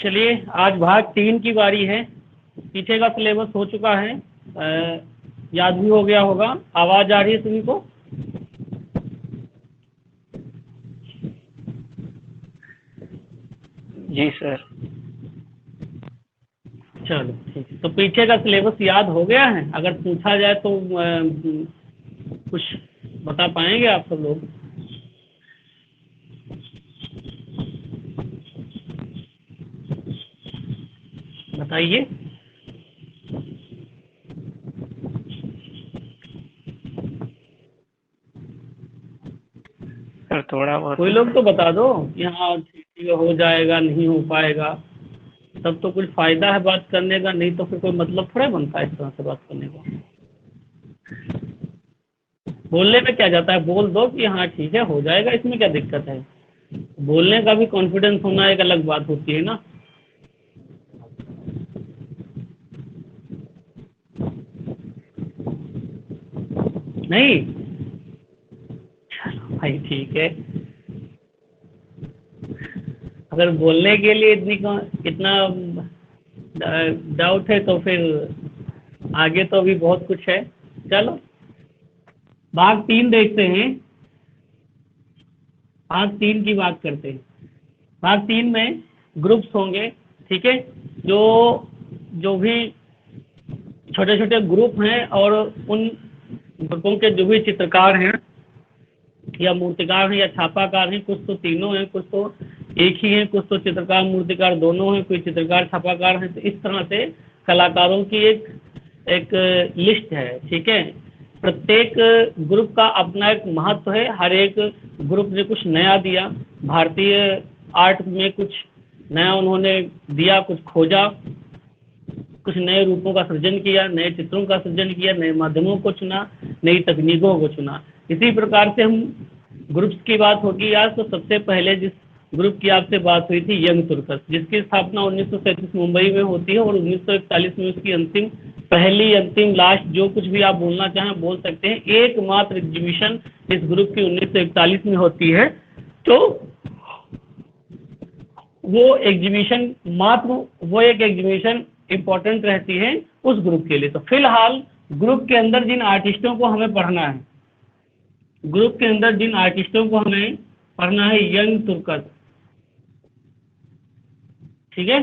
चलिए आज भाग 3 की बारी है। पीछे का सिलेबस हो चुका है, याद भी हो गया होगा। आवाज आ रही है सभी को? जी सर। चलो ठीक है, तो पीछे का सिलेबस याद हो गया है? अगर पूछा जाए तो कुछ बता पाएंगे आप सब लोग? बताइए। सर थोड़ा बहुत कोई लोग तो बता दो कि हाँ ठीक हो जाएगा, नहीं हो पाएगा। तब तो कुछ फायदा है बात करने का, नहीं तो फिर कोई मतलब थोड़ा बनता है इस तरह से बात करने का। बोलने में क्या जाता है, बोल दो कि हाँ ठीक है हो जाएगा, इसमें क्या दिक्कत है। बोलने का भी कॉन्फिडेंस होना एक अलग बात होती है ना। नहीं, चलो भाई ठीक है। अगर बोलने के लिए इतना डाउट है तो फिर आगे तो अभी बहुत कुछ है। चलो भाग 3 देखते हैं। भाग 3 की बात करते हैं। भाग 3 में ग्रुप्स होंगे, ठीक है। जो जो भी छोटे छोटे ग्रुप हैं और उन ग्रुपों के जो भी चित्रकार हैं या मूर्तिकार हैं या छापाकार हैं, कुछ तो तीनों हैं, कुछ तो एक ही हैं, कुछ तो चित्रकार मूर्तिकार दोनों हैं, कोई चित्रकार छापाकार हैं। तो इस तरह से कलाकारों की एक एक लिस्ट है, ठीक है। प्रत्येक ग्रुप का अपना एक महत्व है, हर एक ग्रुप ने कुछ नया दिया। भारतीय आर्ट में कुछ नया उन्होंने दिया, कुछ खोजा, कुछ नए रूपों का सृजन किया, नए चित्रों का सृजन किया, नए माध्यमों को चुना, नई तकनीकों को चुना। इसी प्रकार से हम ग्रुप्स की बात होगी आज, तो सबसे पहले जिस ग्रुप की आपसे बात हुई थी यंग तुर्कस, जिसकी स्थापना 1937 मुंबई में होती है और 1941 में उसकी अंतिम पहली अंतिम लास्ट जो कुछ भी आप बोलना चाहें बोल सकते हैं। एकमात्र एग्जीबिशन इस ग्रुप की 1941 में होती है। तो वो एक एग्जीबिशन इम्पोर्टेंट रहती है उस ग्रुप के लिए। तो फिलहाल ग्रुप के अंदर जिन आर्टिस्टों को हमें पढ़ना है, ग्रुप के अंदर जिन आर्टिस्टों को हमें पढ़ना है, यंग तुर्कस, ठीक है।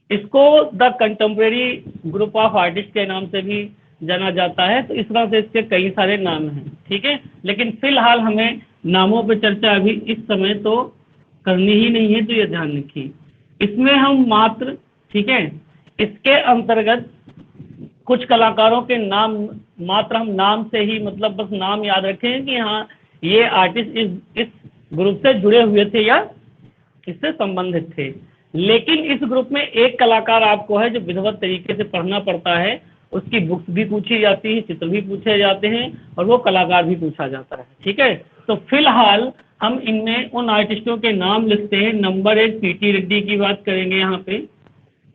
इसको the contemporary group of artist के नाम से भी जाना जाता है। तो इस तरह से इसके कई सारे नाम हैं, ठीक है। लेकिन फिलहाल हमें नामों पर चर्चा अभी इस समय तो करनी ही नहीं है, तो ये ध्यान रखिए। इसमें हम मात्र, ठीक है, इसके अंतर्गत कुछ कलाकारों के नाम मात्र हम नाम से ही, मतलब बस नाम याद रखें कि हाँ ये आर्टिस्ट इस ग्रुप से जुड़े हुए थे या इससे संबंधित थे। लेकिन इस ग्रुप में एक कलाकार आपको है जो विधिवत तरीके से पढ़ना पड़ता है, उसकी बुक्स भी पूछी जाती है, चित्र भी पूछे जाते हैं और वो कलाकार भी पूछा जाता है, ठीक है। तो फिलहाल हम इनमें उन आर्टिस्टों के नाम लिखते हैं। नंबर 1 पीटी रेड्डी की बात करेंगे यहाँ पे।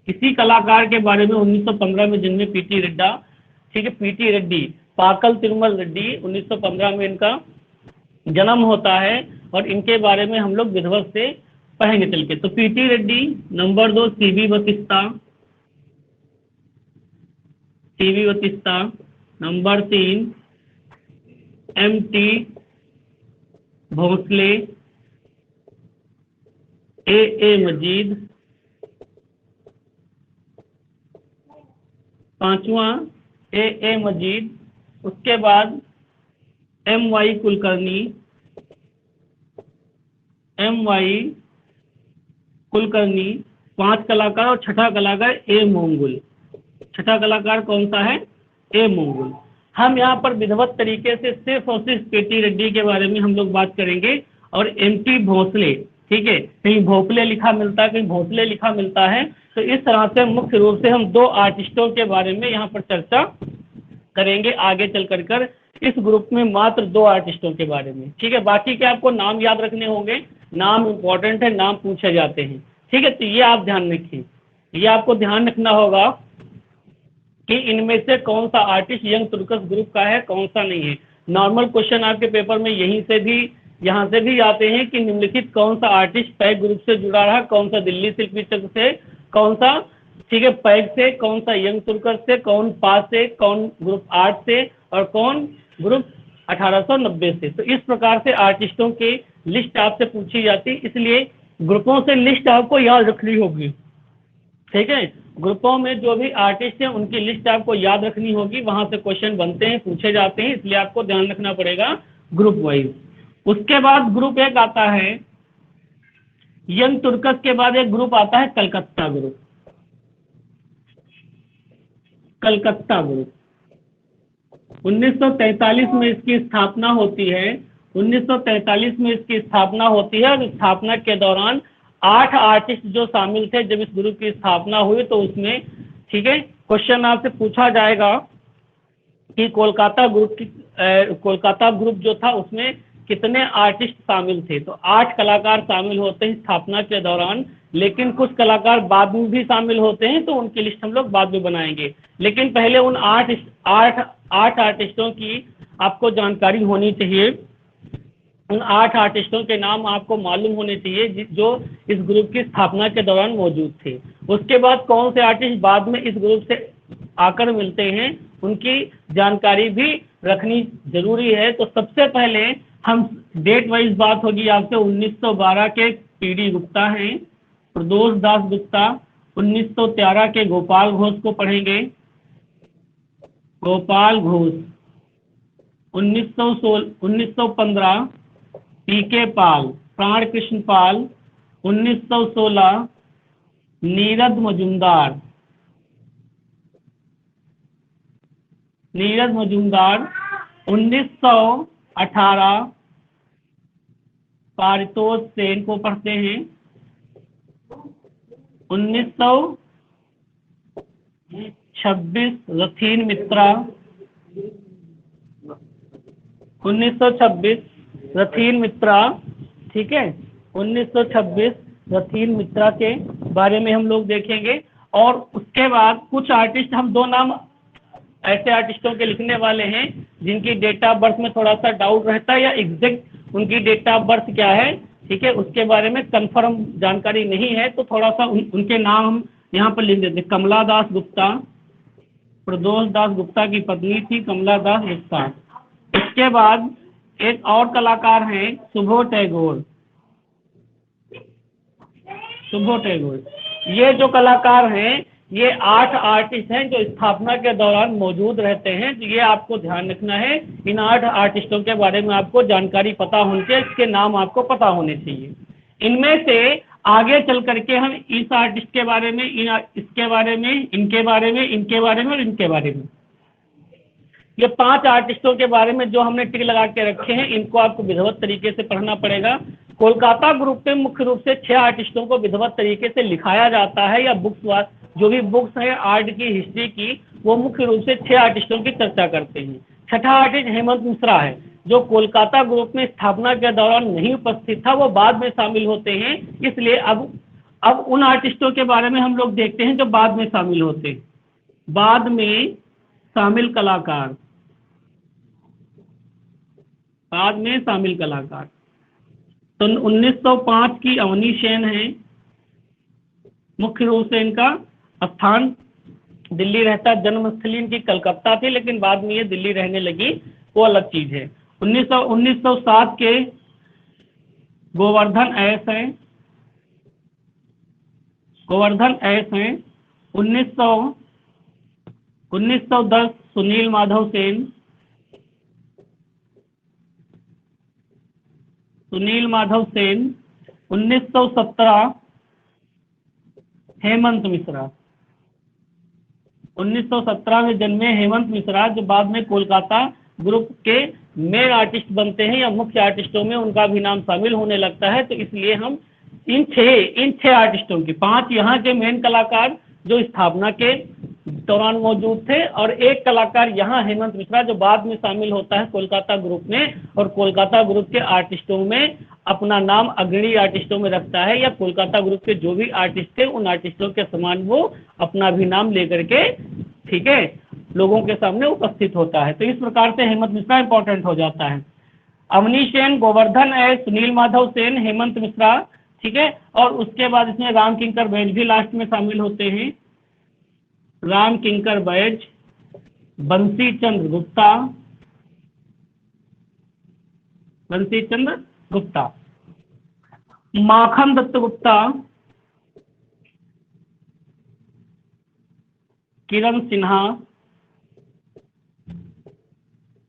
किसी कलाकार के बारे में 1915 में जन्मे पीटी रेड्डा, ठीक है, पीटी रेड्डी, पाकल तिरुमल रेड्डी, 1915 में इनका जन्म होता है और इनके बारे में हम लोग विधिवत से पढ़ेंगे चल के। तो PT Reddy. Number 2 CV Batista, CV Batista. Number 3 MT Bhosle, A Majid. पांचवा ए मजीद। उसके बाद M Y Kulkarni, M Y Kulkarni. 5 कलाकार और छठा कलाकार ए मोंगुल। छठा कलाकार कौन सा है? ए मोंगुल। हम यहाँ पर विधिवत तरीके से सिर्फ और सिर्फ पीटी रेड्डी के बारे में हम लोग बात करेंगे और एमटी भोसले, ठीक है, कहीं भोसले लिखा मिलता है, कहीं भोसले लिखा मिलता है। तो इस तरह से मुख्य रूप से हम 2 आर्टिस्टों के बारे में यहाँ पर चर्चा करेंगे आगे चल कर इस ग्रुप में मात्र 2 आर्टिस्टों के बारे में, ठीक है। बाकी के आपको नाम याद रखने होंगे, नाम इंपॉर्टेंट है, नाम पूछे जाते हैं, ठीक है। तो ये आप ध्यान रखिए, ये आपको ध्यान रखना होगा कि इनमें से कौन सा आर्टिस्ट यंग तुर्कस ग्रुप का है, कौन सा नहीं है। नॉर्मल क्वेश्चन आपके पेपर में यहीं से भी यहाँ से भी आते हैं कि निम्नलिखित कौन सा आर्टिस्ट पैग ग्रुप से जुड़ा रहा, कौन सा दिल्ली शिल्पी चक्र से, कौन सा ठीक है पैग से, कौन सा यंग तुर्कर से, कौन पास से, कौन ग्रुप 8 से और कौन ग्रुप 1890 से। तो इस प्रकार से आर्टिस्टों की लिस्ट आपसे पूछी जाती, इसलिए ग्रुपों से लिस्ट आपको याद रखनी होगी। ठीक है, ग्रुपों में जो भी आर्टिस्ट हैं उनकी लिस्ट आपको याद रखनी होगी, वहां से क्वेश्चन बनते हैं, पूछे जाते हैं, इसलिए आपको ध्यान रखना पड़ेगा ग्रुप वाइज। उसके बाद ग्रुप एक आता है यंग तुर्कस के बाद एक ग्रुप आता है कलकत्ता ग्रुप। कलकत्ता ग्रुप 1943 में इसकी स्थापना होती है। 1943 में इसकी स्थापना होती है और स्थापना के दौरान 8 आर्टिस्ट जो शामिल थे जब इस ग्रुप की स्थापना हुई, तो उसमें ठीक है क्वेश्चन आपसे पूछा जाएगा कि कोलकाता ग्रुप जो था उसमें कितने आर्टिस्ट शामिल थे। तो 8 कलाकार शामिल होते हैं स्थापना के दौरान, लेकिन कुछ कलाकार बाद में भी शामिल होते हैं, तो उनकी लिस्ट हम लोग बाद में बनाएंगे। लेकिन पहले उन 8 आर्टिस्टों की आपको जानकारी होनी चाहिए। उन 8 आर्टिस्टों के नाम आपको मालूम होने चाहिए जो इस ग्रुप की स्थापना के दौरान मौजूद थे। उसके बाद कौन से आर्टिस्ट बाद में इस ग्रुप से आकर मिलते हैं उनकी जानकारी भी रखनी जरूरी है। तो सबसे पहले हम डेट वाइज बात होगी आपसे। 1912 के पीडी गुप्ता हैं, प्रदोष दास गुप्ता। 1913 के गोपाल घोष को पढ़ेंगे, गोपाल घोष। 1915 पीके पाल, प्राण कृष्ण पाल। 1916 नीरद मजुमदार, नीरज मजुमदार। 1918 पारितोष सेन को पढ़ते हैं। 1926 रथीन मित्रा। 1926 रथीन मित्रा, ठीक है। 1926 रथीन मित्रा के बारे में हम लोग देखेंगे। और उसके बाद कुछ आर्टिस्ट, हम 2 नाम ऐसे आर्टिस्टों के लिखने वाले हैं जिनकी डेट ऑफ बर्थ में थोड़ा सा डाउट रहता है या एग्जैक्ट उनकी डेट ऑफ बर्थ क्या है, ठीक है, उसके बारे में कंफर्म जानकारी नहीं है, तो थोड़ा सा उनके नाम हम यहाँ पर लिख देते हैं। कमला दास गुप्ता, प्रदोष दास गुप्ता की पत्नी थी कमला दास गुप्ता। इसके बाद एक और कलाकार हैं शुभो टैगोर, शुभो टैगोर। ये जो कलाकार हैं ये 8 आर्टिस्ट हैं जो स्थापना के दौरान मौजूद रहते हैं। तो ये आपको ध्यान रखना है, इन 8 आर्टिस्टों के बारे में आपको जानकारी पता होनी चाहिए, इसके नाम आपको पता होने चाहिए। इनमें से आगे चल करके हम इस आर्टिस्ट के बारे में, इसके बारे में, इनके बारे में, इनके बारे में और इनके बारे में, ये 5 आर्टिस्टों के बारे में जो हमने टिक लगा के रखे हैं, इनको आपको विधिवत तरीके से पढ़ना पड़ेगा। कोलकाता ग्रुप में मुख्य रूप से 6 आर्टिस्टों को विधिवत तरीके से लिखाया जाता है, या बुक्स, जो भी बुक्स है आर्ट की, हिस्ट्री की, वो मुख्य रूप से 6 आर्टिस्टों की चर्चा करते हैं। छठा आर्टिस्ट हेमंत मिश्रा है, जो कोलकाता ग्रुप में स्थापना के दौरान नहीं उपस्थित था, वो बाद में शामिल होते हैं। इसलिए अब उन आर्टिस्टों के बारे में हम लोग देखते हैं जो बाद में शामिल होते हैं। बाद में शामिल कलाकार, बाद में शामिल कलाकार। तो 1905 की अवनी सेन है, मुख्य रूप से इनका स्थान दिल्ली रहता, जन्मस्थली इनकी कलकत्ता थी, लेकिन बाद में ये दिल्ली रहने लगी, वो अलग चीज है। 1907 के गोवर्धन एस हैं, गोवर्धन एस हैं। 1910 सुनील माधव सेन, सुनील माधव सेन। 1917 हेमंत मिश्रा, 1917 में जन्मे हेमंत मिश्रा, जो बाद में कोलकाता ग्रुप के मेन आर्टिस्ट बनते हैं या मुख्य आर्टिस्टों में उनका भी नाम शामिल होने लगता है। तो इसलिए हम इन छह आर्टिस्टों की, 5 यहाँ के मेन कलाकार जो स्थापना के दौरान मौजूद थे, और एक कलाकार यहाँ हेमंत मिश्रा जो बाद में शामिल होता है कोलकाता ग्रुप में, और कोलकाता ग्रुप के आर्टिस्टों में अपना नाम अग्रणी आर्टिस्टों में रखता है, या कोलकाता ग्रुप के जो भी आर्टिस्ट थे उन आर्टिस्टों के समान वो अपना भी नाम लेकर के, ठीक है, लोगों के सामने उपस्थित होता है। तो इस प्रकार से हेमंत मिश्रा इंपॉर्टेंट हो जाता है। अवनी सेन, गोवर्धन एस, सुनील माधव सेन, हेमंत मिश्रा, ठीक है। और उसके बाद इसमें राम किंकर बैज भी लास्ट में शामिल होते हैं, राम किंकर बैज, बंसी चंद्र गुप्ता, बंसी चंद्र गुप्ता, माखन दत्त गुप्ता, किरण सिन्हा,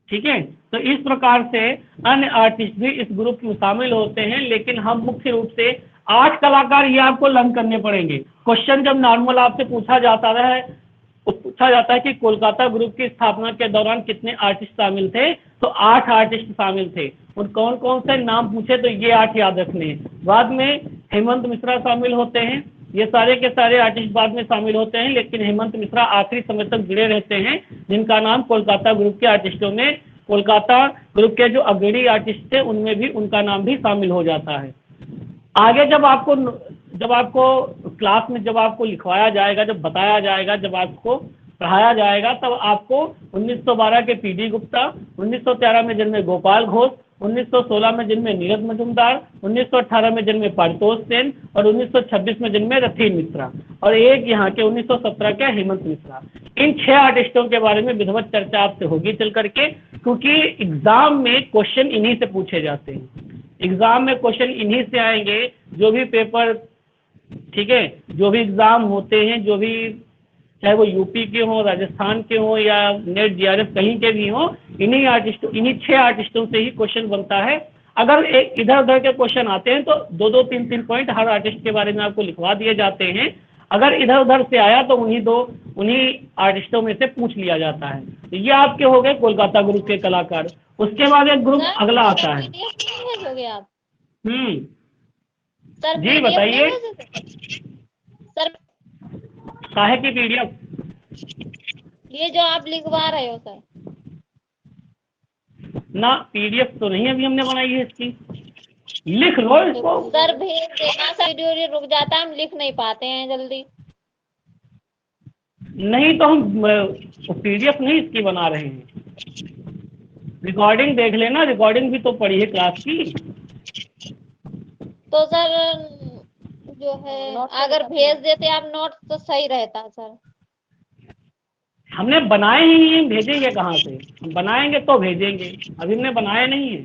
ठीक है। तो इस प्रकार से अन्य आर्टिस्ट भी इस ग्रुप में शामिल होते हैं, लेकिन हम मुख्य रूप से 8 कलाकार ये आपको लर्न करने पड़ेंगे। क्वेश्चन जब नॉर्मल आपसे पूछा जाता है कि कोलकाता ग्रुप की स्थापना के दौरान कितने आर्टिस्ट शामिल थे, तो 8 आर्टिस्ट शामिल थे। और कौन कौन से नाम पूछे तो ये 8 याद रखने हैं। बाद में हेमंत मिश्रा शामिल होते हैं, ये सारे के सारे आर्टिस्ट बाद में शामिल होते हैं, लेकिन हेमंत मिश्रा आखिरी समय तक जुड़े रहते हैं, जिनका नाम कोलकाता ग्रुप के आर्टिस्टों में, कोलकाता ग्रुप के जो अग्रणी आर्टिस्ट थे उनमें भी उनका नाम भी शामिल हो जाता है। आगे जब आपको क्लास में जब आपको लिखवाया जाएगा, जब बताया जाएगा, जब आपको पढ़ाया जाएगा, तब आपको 1912 के पीडी गुप्ता, 1913 में जन्मे गोपाल घोष, 1916 में जन्मे नीरज मजुमदार, 1918 में जन्मे पारितोष सेन और 1926 में जन्मे रथीन मिश्रा, और एक यहाँ के 1917 के हेमंत मिश्रा। इन 6 आर्टिस्टों के बारे में विधिवत चर्चा आपसे होगी चल करके, क्योंकि एग्जाम में क्वेश्चन इन्हीं से पूछे जाते हैं। एग्जाम में क्वेश्चन इन्हीं से आएंगे, जो भी पेपर, ठीक है, जो भी एग्जाम होते हैं, जो भी चाहे वो यूपी के हों, राजस्थान के हों या नेट जीआरएफ कहीं के भी हों, इन्हीं 6 आर्टिस्टों से ही क्वेश्चन बनता है। अगर एक इधर उधर के क्वेश्चन आते हैं तो 2-2, 3-3 पॉइंट हर आर्टिस्ट के बारे में आपको लिखवा दिए जाते हैं। अगर इधर उधर से आया तो उन्हीं आर्टिस्टों में से पूछ लिया जाता है। तो ये आपके हो गए कोलकाता ग्रुप के कलाकार। उसके बाद एक ग्रुप अगला आता है। आप सर जी बताइए सर, काहे की पीडीएफ? ये जो आप लिखवा रहे हो सर। ना पीडीएफ तो नहीं अभी हमने बनाई है इसकी, लिख लो इसको। सर भेज देना, सर वीडियो रुक जाता है, हम लिख नहीं पाते हैं जल्दी। नहीं तो हम पीडीएफ नहीं इसकी बना रहे हैं, रिकॉर्डिंग देख लेना, रिकॉर्डिंग भी तो पड़ी है क्लास की। तो सर जो है अगर भेज देते आप नोट तो सही रहता सर। हमने बनाए ही नहीं, भेजेंगे कहाँ से? हम बनाएंगे तो भेजेंगे, अभी हमने बनाए नहीं है।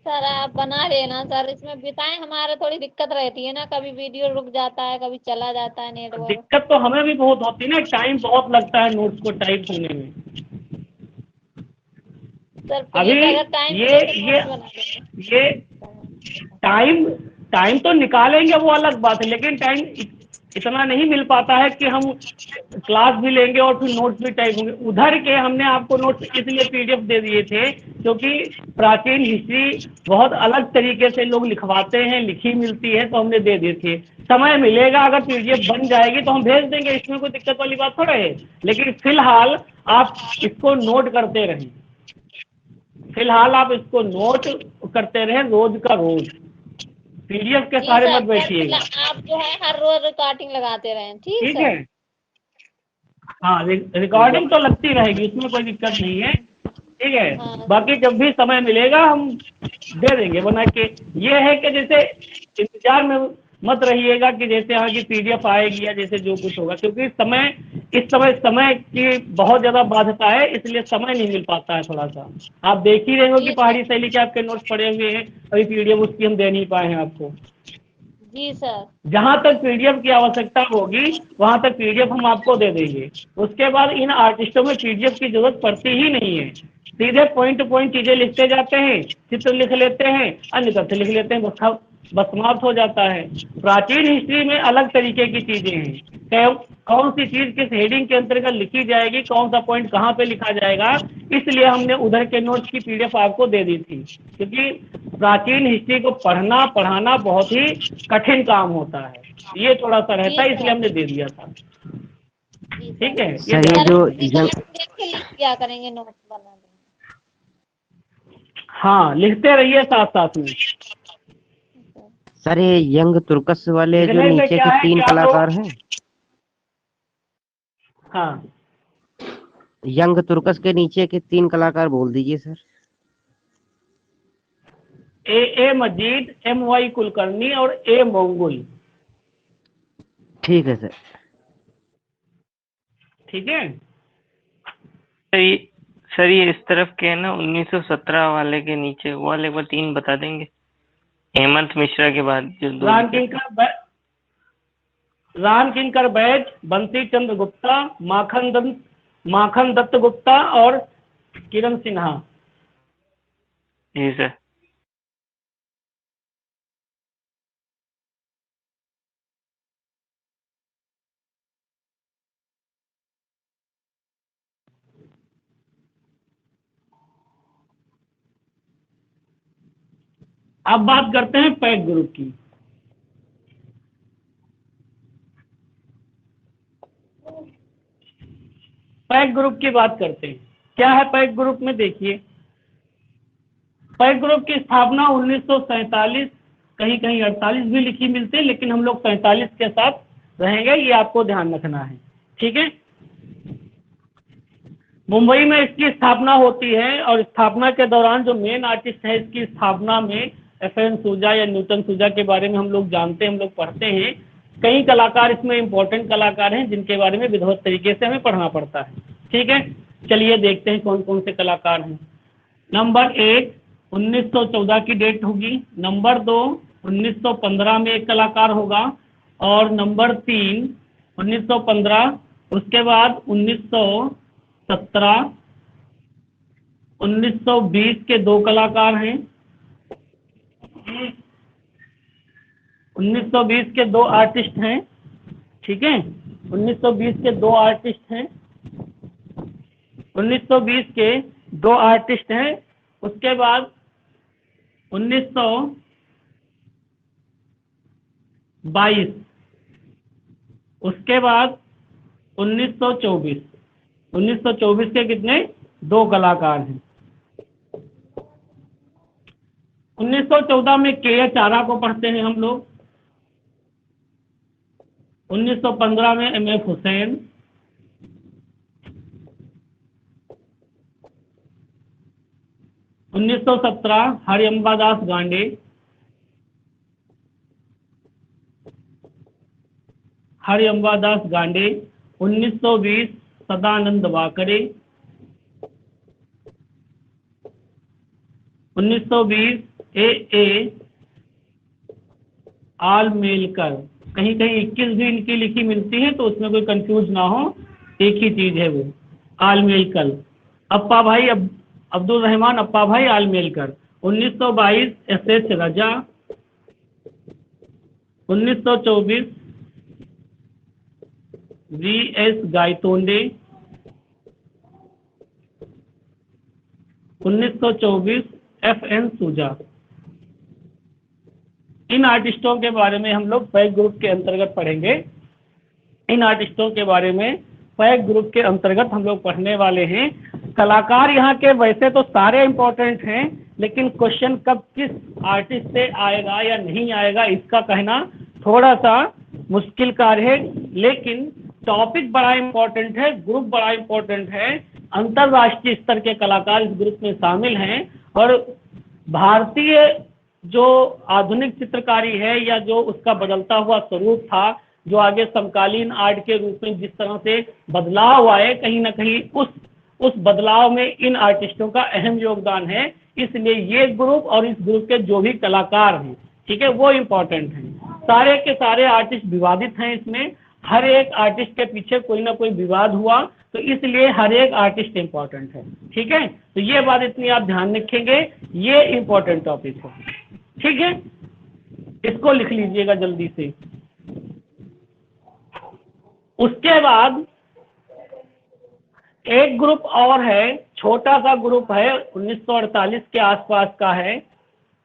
सर आप बना लेना सर, इसमें बिताएं, हमारे थोड़ी दिक्कत रहती है ना, कभी वीडियो रुक जाता है, कभी चला जाता है नेटवर्क। दिक्कत तो हमें भी बहुत होती है ना, टाइम बहुत लगता है नोट्स को टाइप होने में। सर अभी अगर टाइम ये टाइम तो निकालेंगे, वो अलग बात है, लेकिन टाइम इतना नहीं मिल पाता है कि हम क्लास भी लेंगे और फिर नोट्स भी टाइप होंगे। उधर के हमने आपको नोट्स इसलिए पीडीएफ दे दिए थे क्योंकि प्राचीन हिस्ट्री बहुत अलग तरीके से लोग लिखवाते हैं, लिखी मिलती है, तो हमने दे दिए थे। समय मिलेगा, अगर पीडीएफ बन जाएगी तो हम भेज देंगे, इसमें कोई दिक्कत वाली बात थोड़ा है। लेकिन फिलहाल आप इसको नोट करते रहें, फिलहाल आप इसको नोट करते रहें रोज का रोज, पीडीएफ के सारे मत बैठिएगा। आप जो है हर रोज रिकॉर्डिंग लगाते रहें, ठीक है। हाँ रिकॉर्डिंग तो लगती रहेगी, उसमें कोई दिक्कत नहीं है, ठीक है। हाँ। बाकी जब भी समय मिलेगा हम दे देंगे बना के। ये है कि जैसे इंतजार में मत रहिएगा कि जैसे यहाँ की पीडीएफ आएगी या जैसे जो कुछ होगा, क्योंकि इस समय की बहुत ज़्यादा बाध्यता है, इसलिए समय नहीं मिल पाता है थोड़ा सा। आप देख ही रहे हो कि पहाड़ी शैली के आपके नोट्स पड़े हुए हैं, अभी पीडीएफ उसकी हम दे नहीं पाए हैं आपको। जी सर। जहाँ तक पीडीएफ की आवश्यकता होगी वहाँ तक पीडीएफ हम आपको दे देंगे। उसके बाद इन आर्टिस्टों में पीडीएफ की जरूरत पड़ती ही नहीं है, सीधे पॉइंट टू पॉइंट चीजें लिखते जाते हैं, चित्र लिख लेते हैं, अन्य तथ्य लिख लेते हैं, बस समाप्त हो जाता है। प्राचीन हिस्ट्री में अलग तरीके की चीजें हैं, कौन सी चीज किस हेडिंग के अंतर्गत लिखी जाएगी, कौन सा पॉइंट कहाँ पे लिखा जाएगा, इसलिए हमने उधर के नोट्स की पीडीएफ आपको दे दी थी। क्योंकि प्राचीन हिस्ट्री को पढ़ना पढ़ाना बहुत ही कठिन काम होता है, ये थोड़ा सा रहता है, इसलिए हमने दे दिया था। ठीक है, ये जो क्या करेंगे नोट्स बना देंगे। हाँ लिखते रहिए साथ साथ में। सर ये यंग तुर्कस वाले जो नीचे के 3 कलाकार हैं, हाँ यंग तुर्कस के नीचे के 3 कलाकार बोल दीजिए sir. A Majid, MY Kulkarni और A मंगुल। ठीक है सर। ठीक है। सर ये इस तरफ के है ना 1917 वाले के नीचे वो वाले पर 3 बता देंगे, हेमंत मिश्रा के बाद जो 2 राम किंकर बैज, बंसी चंद्र गुप्ता, माखन दत्त गुप्ता और किरण सिन्हा। जी सर। अब बात करते हैं पैक ग्रुप की। पैक ग्रुप की बात करते हैं। क्या है पैक ग्रुप में? देखिए, पैक ग्रुप की स्थापना 1947, कहीं कहीं 48 भी लिखी मिलती है, लेकिन हम लोग 47 के साथ रहेंगे, ये आपको ध्यान रखना है। ठीक है। मुंबई में इसकी स्थापना होती है और स्थापना के दौरान जो मेन आर्टिस्ट है इसकी स्थापना में FN सूजा या न्यूटन सूजा के बारे में हम लोग जानते हैं, हम लोग पढ़ते हैं। कई कलाकार इसमें इंपॉर्टेंट कलाकार हैं जिनके बारे में विधिवत तरीके से हमें पढ़ना पड़ता है। ठीक है, चलिए देखते हैं कौन कौन से कलाकार हैं। नंबर 1 1914 की डेट होगी। नंबर 2 1915 में एक कलाकार होगा और नंबर 3 1915, उसके बाद 1917, 1920 के 2 कलाकार हैं। 1920 के 2 आर्टिस्ट हैं। ठीक है, 1920 के 2 आर्टिस्ट हैं। 1920 के 2 आर्टिस्ट हैं। उसके बाद 1922, उसके बाद 1924। 1924 के कितने? 2 कलाकार हैं। 1914 में KH आरा को पढ़ते हैं हम लोग। 1915 में MF Hussain. 1917 हरिअम्बादास Gandey. हरिअम्बादास Gandey. 1920 Sadanand वाकरे। 1920 A Alamelkar. कहीं कहीं 21 भी इनकी लिखी मिलती है, तो उसमें कोई कंफ्यूज ना हो, एक ही चीज है वो, आलमेलकर। अप्पा भाई अब्दुल रहमान अप्पा भाई आलमेलकर। 1922 SS रजा। 1924 VS गायतोंडे। 1924 FN सूजा। इन आर्टिस्टों के बारे में हम लोग पैक ग्रुप के अंतर्गत पढ़ेंगे। इन आर्टिस्टों के बारे में पैक ग्रुप के अंतर्गत हम लोग पढ़ने वाले हैं। कलाकार यहाँ के वैसे तो सारे इंपॉर्टेंट हैं, लेकिन क्वेश्चन कब किस आर्टिस्ट से आएगा या नहीं आएगा इसका कहना थोड़ा सा मुश्किल कार्य है। लेकिन टॉपिक बड़ा इंपॉर्टेंट है, ग्रुप बड़ा इंपॉर्टेंट है। अंतरराष्ट्रीय स्तर के कलाकार इस ग्रुप में शामिल हैं और भारतीय जो आधुनिक चित्रकारी है या जो उसका बदलता हुआ स्वरूप था, जो आगे समकालीन आर्ट के रूप में जिस तरह से बदलाव आए, कहीं ना कहीं उस बदलाव में इन आर्टिस्टों का अहम योगदान है। इसलिए ये ग्रुप और इस ग्रुप के जो भी कलाकार हैं, ठीक है, वो इम्पोर्टेंट हैं। सारे के सारे आर्टिस्ट विवादित हैं। इसमें हर एक आर्टिस्ट के पीछे कोई ना कोई विवाद हुआ, तो इसलिए हर एक आर्टिस्ट इम्पोर्टेंट है। ठीक है, तो ये बात इतनी आप ध्यान रखेंगे, ये इम्पोर्टेंट टॉपिक है। ठीक है, इसको लिख लीजिएगा जल्दी से। उसके बाद एक ग्रुप और है, छोटा सा ग्रुप है, 1948 के आसपास का है,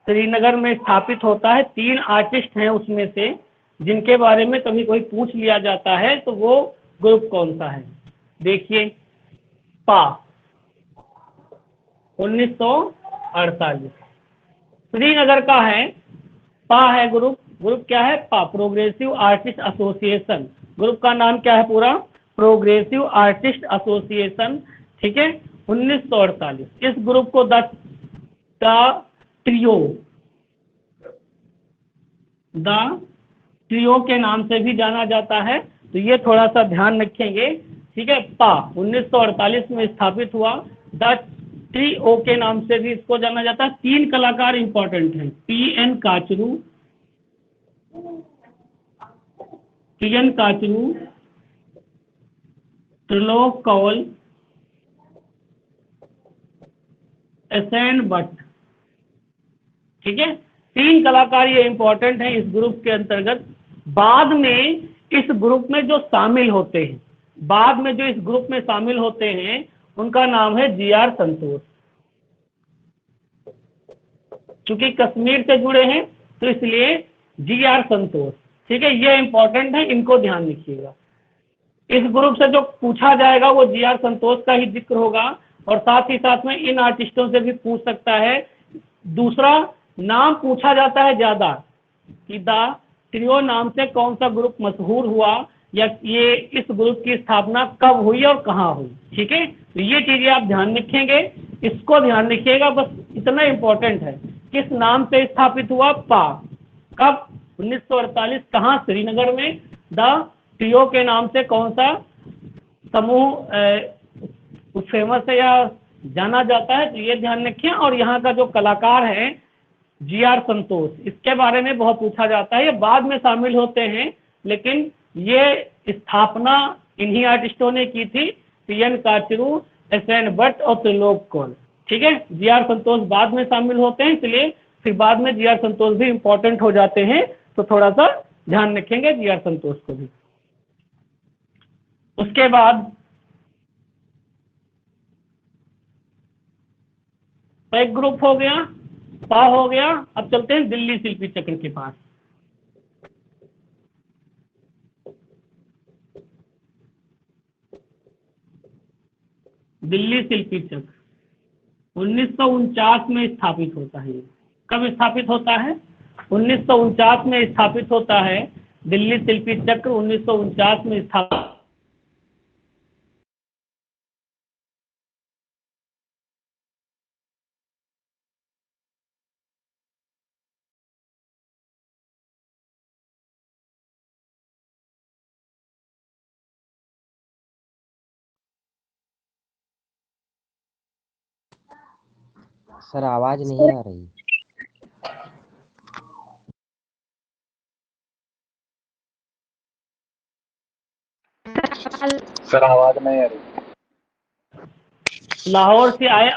श्रीनगर में स्थापित होता है। 3 आर्टिस्ट हैं उसमें से, जिनके बारे में कभी कोई पूछ लिया जाता है, तो वो ग्रुप कौन सा है? देखिए, पा 1948 श्रीनगर का है, पा है ग्रुप। ग्रुप क्या है? पा, प्रोग्रेसिव आर्टिस्ट एसोसिएशन। ग्रुप का नाम क्या है पूरा? Progressive artist association. ठीक है, 1948। इस ग्रुप को द ट्रियो द ट्रियो के नाम से भी जाना जाता है। तो ये थोड़ा सा ध्यान रखेंगे, ठीक है। पा 1948 में स्थापित हुआ, द ट्रियो के नाम से भी इसको जाना जाता है। 3 कलाकार इंपॉर्टेंट हैं, पी.एन. काचरू, त्रिलोक कौल, एसएन भट्ट, ठीक है। 3 कलाकार ये इंपॉर्टेंट हैं इस ग्रुप के अंतर्गत। बाद में इस ग्रुप में जो शामिल होते हैं, उनका नाम है जी.आर. संतोष। चूंकि कश्मीर से जुड़े हैं तो इसलिए जी.आर. संतोष, ठीक है। ये इंपॉर्टेंट है, इनको ध्यान रखिएगा। इस ग्रुप से जो पूछा जाएगा वो जी.आर. संतोष का ही जिक्र होगा, और साथ ही साथ में इन आर्टिस्टों से भी पूछ सकता है। दूसरा, नाम पूछा जाता है ज्यादा कि द ट्रियो नाम से कौन सा ग्रुप मशहूर हुआ, या ये इस ग्रुप की स्थापना कब हुई और कहाँ हुई, ठीक है। तो ये चीजें आप ध्यान रखेंगे, इसको ध्यान रखिएगा, बस इतना इंपॉर्टेंट है। किस नाम से स्थापित हुआ? पा। कब? 1948। कहाँ? श्रीनगर में। द ट्रियो के नाम से कौन सा समूह फेमस है या जाना जाता है, तो ये ध्यान रखें। और यहाँ का जो कलाकार है जी.आर. संतोष, इसके बारे में बहुत पूछा जाता है। ये बाद में शामिल होते हैं, लेकिन ये स्थापना इन्हीं आर्टिस्टों ने की थी, पी.एन. काचरू, एस.एन. भट्ट और त्रिलोक कौल, ठीक है। जी.आर. संतोष बाद में शामिल होते हैं, इसलिए फिर बाद में जी.आर. संतोष भी इंपॉर्टेंट हो जाते हैं। तो थोड़ा सा ध्यान रखेंगे जी.आर. संतोष को भी। उसके बाद एक ग्रुप हो गया, पा हो गया। अब चलते हैं दिल्ली शिल्पी चक्र के पास। दिल्ली शिल्पी चक्र 1949 में स्थापित होता है। कब स्थापित होता है? 1949 में स्थापित होता है। दिल्ली शिल्पी चक्र 1949 में स्थापित। सर आवाज नहीं आ रही। सर आवाज नहीं आ रही। लाहौर से आए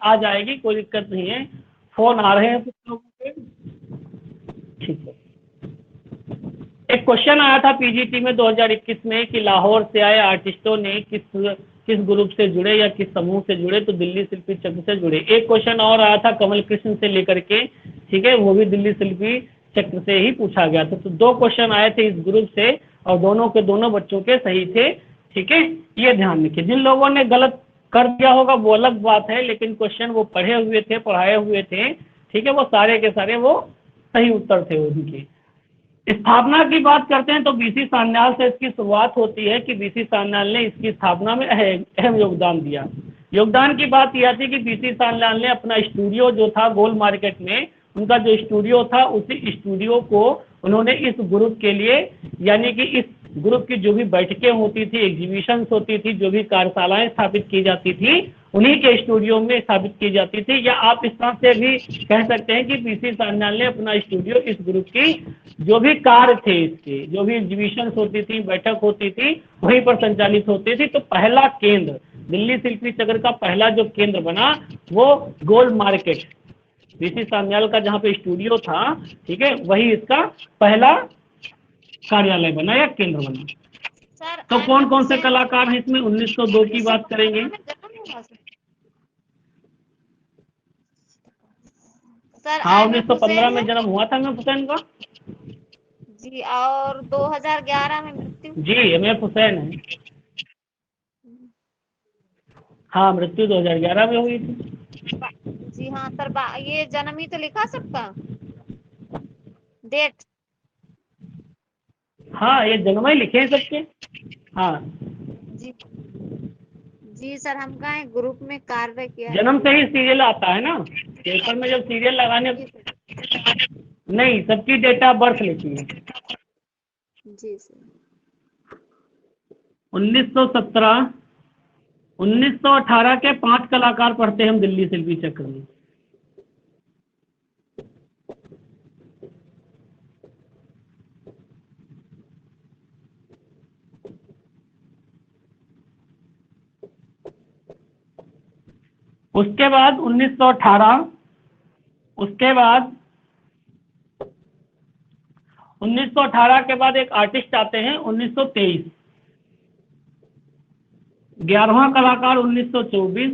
आ जाएगी, कोई दिक्कत नहीं है। फोन आ रहे हैं कुछ लोगों के, ठीक है। एक क्वेश्चन आया था पीजीटी में 2021 में कि लाहौर से आए आर्टिस्टों ने किस ग्रुप से जुड़े या किस समूह से जुड़े, तो दिल्ली शिल्पी चक्र से जुड़े। एक क्वेश्चन और आया था कमल कृष्ण से लेकर के, ठीक है, वो भी दिल्ली शिल्पी चक्र से ही पूछा गया था। तो 2 क्वेश्चन आए थे इस ग्रुप से, और दोनों के दोनों बच्चों के सही थे, ठीक है। ये ध्यान रखिए। जिन लोगों ने गलत कर दिया होगा वो अलग बात है, लेकिन क्वेश्चन वो पढ़ाए हुए थे, ठीक है, वो सारे के सारे वो सही उत्तर थे उनके। स्थापना की बात करते हैं तो बीसी सान्याल से इसकी शुरुआत होती है कि बीसी सान्याल ने इसकी स्थापना में अहम योगदान दिया। योगदान की बात यह थी कि बीसी सान्याल ने अपना स्टूडियो जो था गोल मार्केट में, उनका जो स्टूडियो था, उसी स्टूडियो को उन्होंने इस ग्रुप के लिए, यानी कि इस ग्रुप की जो भी बैठकें होती थी, एग्जीबिशंस होती थी, जो भी कार्यशालाएं स्थापित की जाती थी, उन्हीं के स्टूडियो में स्थापित की जाती थी। या आप इस तरह से भी कह सकते हैं कि बीसी सान्याल ने अपना स्टूडियो इस ग्रुप की जो भी कार्य थे, इसके जो भी एग्जीबिशंस होती थी, बैठक होती थी, वहीं पर संचालित होती थी। तो पहला केंद्र, दिल्ली शिल्पी चक्र का पहला जो केंद्र बना वो गोल्ड मार्केट, बीसी सान्याल का जहाँ पे स्टूडियो था, ठीक है, वही इसका पहला कार्यालय बना या केंद्र बना। सर तो कौन कौन से कलाकार हैं इसमें? 1902 की बात करेंगे। सर हाँ, 1915 में जन्म हुआ था इमाम हुसैन का जी, और 2011 में मृत्यु। जी, इमाम हुसैन है। हाँ, मृत्यु 2011 में हुई थी। जी हाँ सर, ये जन्म ही तो लिखा सबका, डेट। हाँ, ये जन्म ही लिखे हैं सबके। हाँ जी जी सर, हम कहा ग्रुप में कार्य किया। जन्म से ही सीरियल आता है ना पेपर में, जब सीरियल लगाने नहीं, सबकी डेट ऑफ बर्थ लिखिए। जी सर। 1917, 1918 के 5 कलाकार पढ़ते हैं हम दिल्ली शिल्पी चक्र में। उसके बाद 1918, उसके बाद 1918 के बाद एक आर्टिस्ट आते हैं 1923, 11वां कलाकार 1924,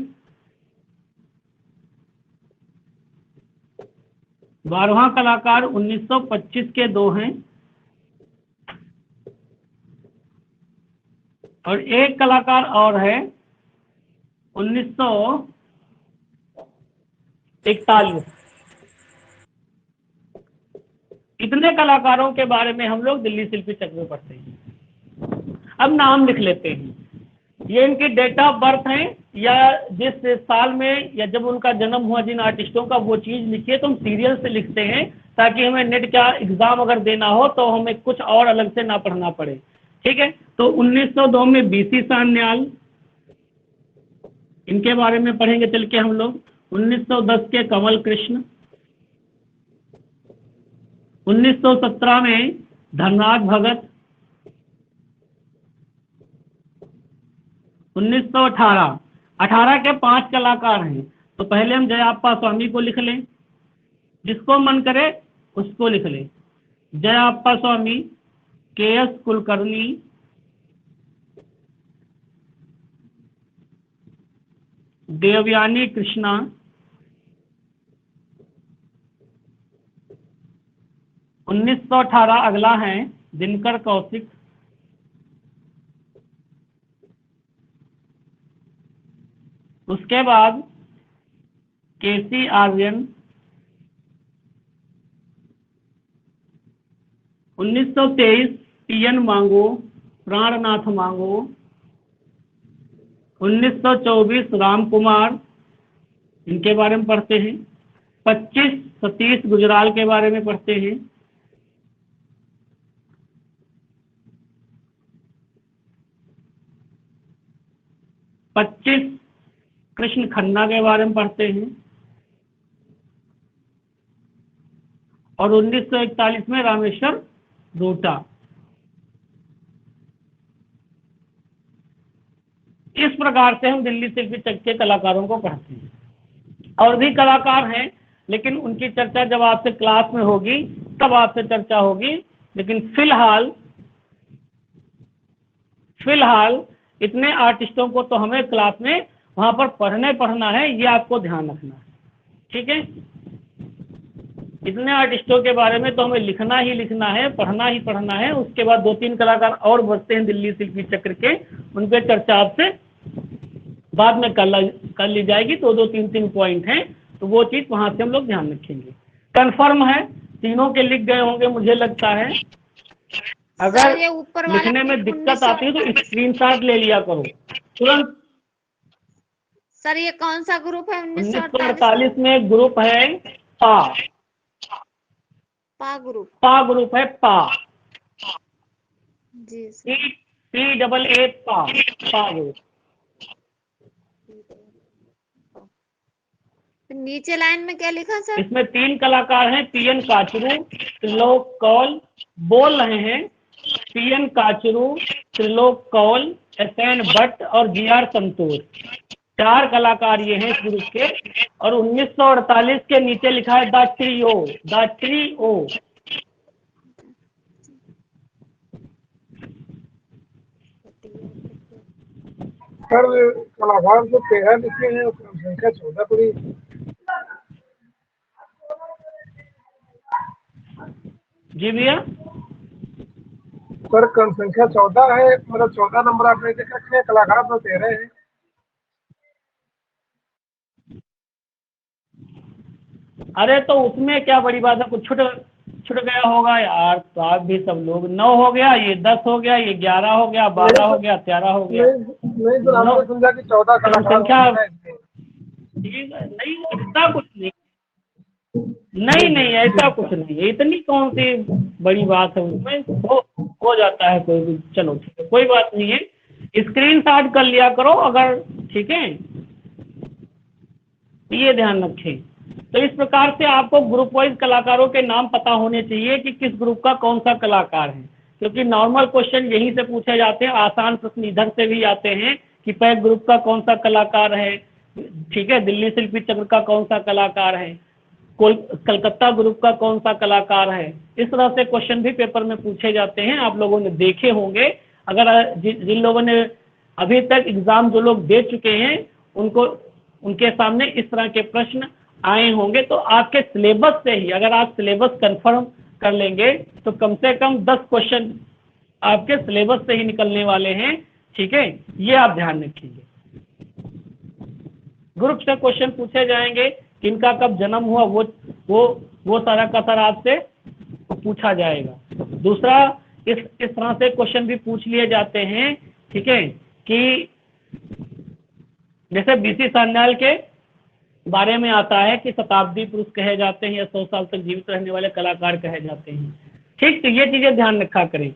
12वां कलाकार 1925 के 2 हैं, और एक कलाकार और है 1941। इतने कलाकारों के बारे में हम लोग दिल्ली शिल्पी चक्र में पढ़ते हैं। अब नाम लिख लेते हैं, ये इनकी डेट ऑफ बर्थ है, या जिस साल में या जब उनका जन्म हुआ जिन आर्टिस्टों का, वो चीज लिखिए। तो हम सीरियल से लिखते हैं ताकि हमें नेट का एग्जाम अगर देना हो तो हमें कुछ और अलग से ना पढ़ना पड़े, ठीक है। तो 1902 में बीसी सान्याल, इनके बारे में पढ़ेंगे चल के हम लोग। 1910 के कमल कृष्ण, 1917 में धनराज भगत, 1918 के 5 कलाकार हैं। तो पहले हम जयाप्पा स्वामी को लिख लें, जिसको मन करे उसको लिख लें। जयाप्पा स्वामी, KS कुलकर्णी, देवयानी कृष्णा, (1918) अगला है दिनकर कौशिक, उसके बाद KC आर्यन, 1923 TN मांगो, प्राणनाथ मांगो, 1924 राम कुमार, इनके बारे में पढ़ते हैं। 25 सतीश गुजराल के बारे में पढ़ते हैं। 25 कृष्ण खन्ना के बारे में पढ़ते हैं, और 1941 में रामेश्वर रोटा। इस प्रकार से हम दिल्ली शिल्पी चक्र के कलाकारों को पढ़ते हैं। और भी कलाकार हैं, लेकिन उनकी चर्चा जब आपसे क्लास में होगी तब आपसे चर्चा होगी। लेकिन फिलहाल इतने आर्टिस्टों को तो हमें क्लास में वहां पर पढ़ना है, ये आपको ध्यान रखना है, ठीक है। इतने आर्टिस्टों के बारे में तो हमें लिखना ही लिखना है, पढ़ना ही पढ़ना है। उसके बाद 2-3 कलाकार और बचते हैं दिल्ली शिल्पी चक्र के, उन पर चर्चा आपसे बाद में कर ली जाएगी। तो 2-3 पॉइंट हैं, तो वो चीज वहां से हम लोग ध्यान रखेंगे। कंफर्म है, तीनों के लिख गए होंगे मुझे लगता है। अगर लिखने में दिक्कत आती है तो स्क्रीनशॉट ले लिया करो तुरंत। सर ये कौन सा ग्रुप है? 1948 में ग्रुप है पा ग्रुप। पा ग्रुप है, पा जी PAA पा ग्रुप। नीचे लाइन में क्या लिखा सर? इसमें 3 कलाकार हैं, PN काचरू, त्रिलोक कौल बोल रहे हैं। PN काचरू, त्रिलोक कौल, SN भट्ट और GR संतोष, 4 कलाकार ये हैं इस ग्रुप के। और 1948 के नीचे लिखा है द ट्रियो। सर कलाकार जो 13 लिखे हैं संख्या 14 पड़ी। जी भैया, सर क्रम संख्या 14 है, मतलब 14 नंबर आपने लिख रखे हैं, कलाकार तो 13 है। अरे तो उसमें क्या बड़ी बात है, कुछ छुट गया होगा यार। तो आप भी सब लोग 9 हो गया, ये 10 हो गया, ये 11 हो गया, 12 हो गया, 13 हो गया। नहीं सर, हमने समझा कि 14 कलाकार संख्या ठीक है, नहीं इतना कुछ नहीं। नहीं नहीं, ऐसा कुछ नहीं है, इतनी कौन सी बड़ी बात है उसमें, हो जाता है कोई भी। चलो ठीक है, कोई बात नहीं है, स्क्रीनशॉट कर लिया करो अगर, ठीक है, ये ध्यान रखें। तो इस प्रकार से आपको ग्रुप वाइज कलाकारों के नाम पता होने चाहिए कि किस ग्रुप का कौन सा कलाकार है, क्योंकि नॉर्मल क्वेश्चन यहीं से पूछे जाते हैं, आसान प्रश्न इधर से भी आते हैं कि पैक ग्रुप का कौन सा कलाकार है, ठीक है, दिल्ली शिल्पी चक्र का कौन सा कलाकार है, कलकत्ता ग्रुप का कौन सा कलाकार है। इस तरह से क्वेश्चन भी पेपर में पूछे जाते हैं, आप लोगों ने देखे होंगे। अगर जिन लोगों ने अभी तक एग्जाम जो लोग दे चुके हैं उनको, उनके सामने इस तरह के प्रश्न आए होंगे, तो आपके सिलेबस से ही, अगर आप सिलेबस कंफर्म कर लेंगे तो कम से कम 10 क्वेश्चन आपके सिलेबस से ही निकलने वाले हैं, ठीक है, ये आप ध्यान रखिए। ग्रुप से क्वेश्चन पूछे जाएंगे, किनका कब जन्म हुआ, वो सारा का सारा आपसे पूछा जाएगा। दूसरा, इस तरह से क्वेश्चन भी पूछ लिए जाते हैं, ठीक है, कि जैसे बीसी सान्याल के बारे में आता है कि शताब्दी पुरुष कहे जाते हैं या 100 साल तक जीवित रहने वाले कलाकार कहे जाते हैं, ठीक। तो ये चीजें ध्यान रखा करें।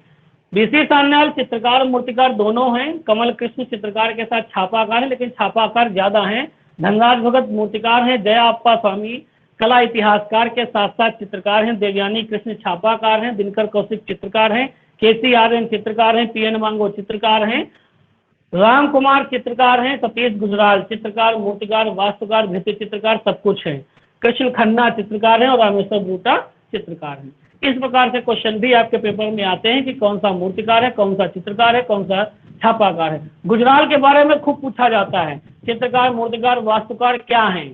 बीसी सान्याल चित्रकार और मूर्तिकार दोनों हैं। कमल कृष्ण चित्रकार के साथ छापाकार है, लेकिन छापाकार ज्यादा हैं। धनराज भगत मूर्तिकार हैं। जया अप्पा स्वामी कला इतिहासकार के साथ साथ चित्रकार हैं। देवयानी कृष्ण छापाकार हैं। दिनकर कौशिक चित्रकार हैं। केसी आर्यन चित्रकार हैं। पीएन मांगो चित्रकार हैं। राम कुमार चित्रकार हैं। सतीश गुजराल चित्रकार, मूर्तिकार, वास्तुकार, भित्ति चित्रकार, सब कुछ है। कृष्ण खन्ना चित्रकार हैं और रामेश्वर बूटा चित्रकार हैं। इस प्रकार से क्वेश्चन भी आपके पेपर में आते हैं कि कौन सा मूर्तिकार है, कौन सा चित्रकार है, कौन सा छापाकार है। गुजराल के बारे में खूब पूछा जाता है, चित्रकार, मूर्तिकार, वास्तुकार क्या है।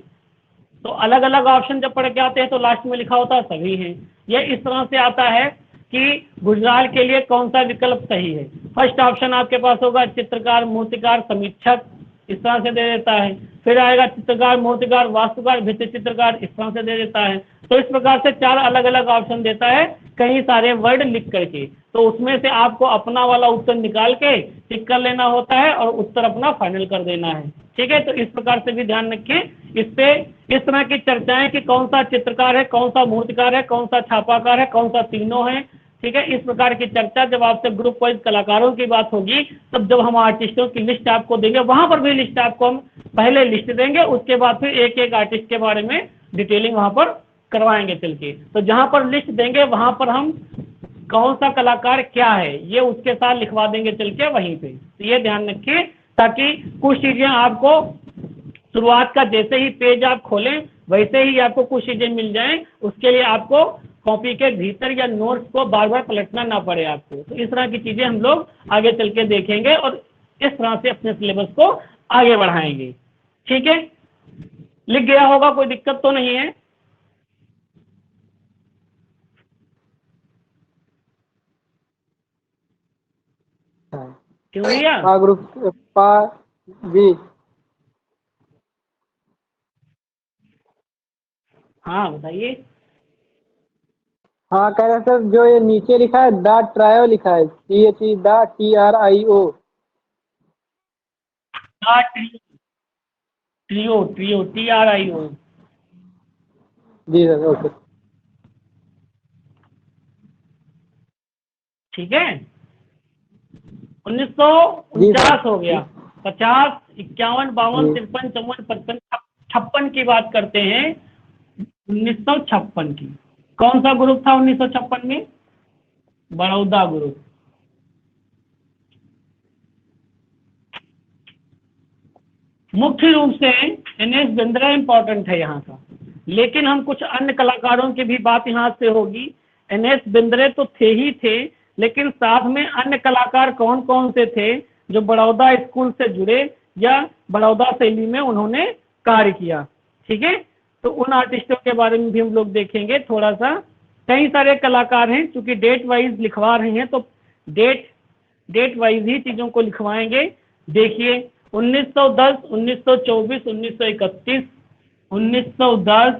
तो अलग अलग ऑप्शन जब पढ़ के आते हैं तो लास्ट में लिखा होता है सभी हैं। यह इस तरह से आता है कि गुजराल के लिए कौन सा विकल्प सही है। फर्स्ट ऑप्शन आपके पास होगा चित्रकार, मूर्तिकार, समीक्षक, इस तरह से दे देता है। फिर आएगा चित्रकार, मूर्तिकार, वास्तुकार, भित्ति चित्रकार, इस तरह से दे देता है। तो इस प्रकार से 4 अलग अलग ऑप्शन देता है, कई सारे वर्ड लिख करके। तो उसमें से आपको अपना वाला उत्तर निकाल के टिक कर लेना होता है और उत्तर अपना फाइनल कर देना है, ठीक है। तो इस प्रकार से भी ध्यान रखें। इस पे इस तरह की चर्चाएं कि कौन सा चित्रकार है, कौन सा मूर्तिकार है, कौन सा छापाकार है, कौन सा तीनों है, ठीक है। इस प्रकार की चर्चा जब आपसे ग्रुप वाइज कलाकारों की बात होगी, तब जब हम आर्टिस्टों की लिस्ट आपको देंगे, वहां पर भी लिस्ट आपको हम पहले लिस्ट देंगे, उसके बाद फिर एक एक आर्टिस्ट के बारे में डिटेलिंग वहां पर करवाएंगे चल के। तो जहां पर लिस्ट देंगे वहां पर हम कौन सा कलाकार क्या है ये उसके साथ लिखवा देंगे चल के वहीं पे। तो ये ध्यान रखिए, ताकि कुछ चीजें आपको शुरुआत का जैसे ही पेज आप खोलें वैसे ही आपको कुछ चीजें मिल जाएं, उसके लिए आपको कॉपी के भीतर या नोट्स को बार बार पलटना ना पड़े आपको। तो इस तरह की चीजें हम लोग आगे चल के देखेंगे और इस तरह से अपने सिलेबस को आगे बढ़ाएंगे, ठीक है। लिख गया होगा, कोई दिक्कत तो नहीं है। क्यों भैया? पा ग्रुप पा बी। हाँ बताइए। हाँ कह रहे सर, जो ये नीचे लिखा है दा ट्रायो लिखा है, THE दा TRIO। Trio, trio, TRIO। जी सर, ओके। ठीक है। 1949 हो गया। 50, 51, 52, 53, 54, 55, 56 की बात करते हैं। 1956 की कौन सा ग्रुप था 1956 में? बड़ौदा ग्रुप। मुख्य रूप से NS बिंद्रा इंपॉर्टेंट है यहाँ का, लेकिन हम कुछ अन्य कलाकारों की भी बात यहाँ से होगी। NS बिंद्रे तो थे ही थे, लेकिन साथ में अन्य कलाकार कौन कौन से थे जो बड़ौदा स्कूल से जुड़े या बड़ौदा शैली में उन्होंने कार्य किया, ठीक है। तो उन आर्टिस्टों के बारे में भी हम लोग देखेंगे थोड़ा सा। कई सारे कलाकार हैं, चूंकि डेट वाइज लिखवा रहे हैं तो डेट वाइज ही चीजों को लिखवाएंगे। देखिए 1910, 1924, 1931, 1910,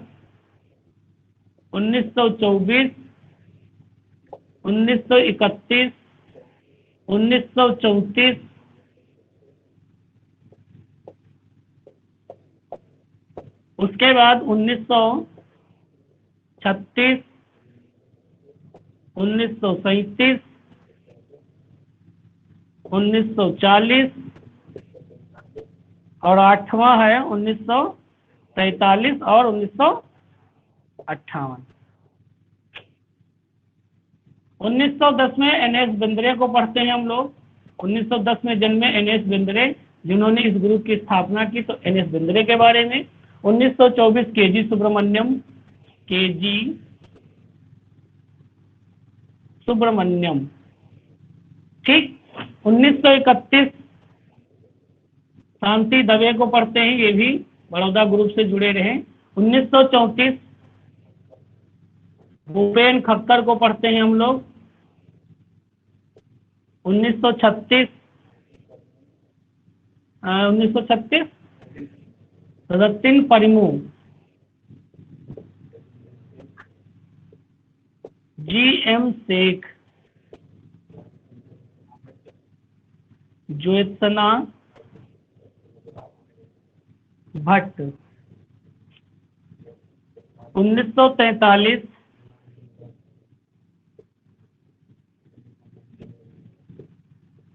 1924, 1931, 1934, उसके बाद 1942, 36, 1937, 1940 और 8वां है 1943 और 1958। 1910 में NS बिंद्रे को पढ़ते हैं हम लोग। 1910 में जन्मे NS बिंद्रे, जिन्होंने इस ग्रुप की स्थापना की, तो NS बिंद्रे के बारे में। 1924 KG सुब्रमण्यम, KG सुब्रमण्यम, ठीक। 1931 शांति दवे को पढ़ते हैं, ये भी बड़ौदा ग्रुप से जुड़े रहे। 1934 भूपेन खक्कर को पढ़ते हैं हम लोग। 1936 रतिन परिमू, GM शेख, ज्योत्सना भट्ट। 1943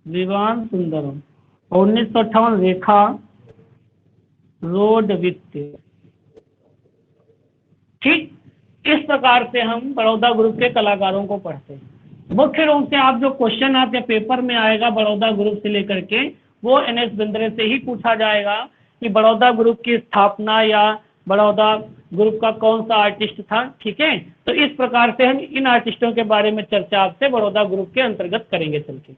विवान सुंदरम और 1958 रेखा रोड वित्त, ठीक। इस प्रकार से हम बड़ौदा ग्रुप के कलाकारों को पढ़ते हैं। मुख्य रूप से आप जो क्वेश्चन आपके पेपर में आएगा बड़ौदा ग्रुप से लेकर के, वो NS बिंद्रे से ही पूछा जाएगा कि बड़ौदा ग्रुप की स्थापना या बड़ौदा ग्रुप का कौन सा आर्टिस्ट था, ठीक है। तो इस प्रकार से हम इन आर्टिस्टों के बारे में चर्चा आपसे बड़ौदा ग्रुप के अंतर्गत करेंगे। चल के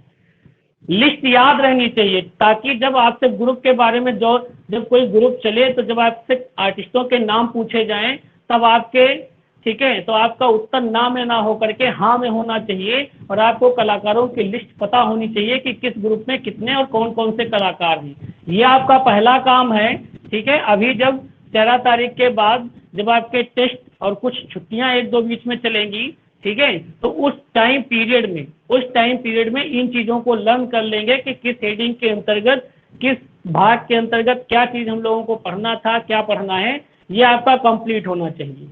लिस्ट याद रहनी चाहिए, ताकि जब आपसे ग्रुप के बारे में जब कोई ग्रुप चले, तो जब आपसे आर्टिस्टों के नाम पूछे जाएं तब आपके, ठीक है, तो आपका उत्तर ना में ना हो करके हाँ में होना चाहिए। और आपको कलाकारों की लिस्ट पता होनी चाहिए कि किस ग्रुप में कितने और कौन कौन से कलाकार हैं। ये आपका पहला काम है, ठीक है। अभी जब 13 तारीख के बाद जब आपके टेस्ट और कुछ छुट्टियां 1-2 बीच में चलेंगी, ठीक है, तो उस टाइम पीरियड में इन चीज़ों को लर्न कर लेंगे कि किस हेडिंग के अंतर्गत, किस भाग के अंतर्गत क्या चीज़ हम लोगों को पढ़ना था, क्या पढ़ना है, ये आपका कंप्लीट होना चाहिए।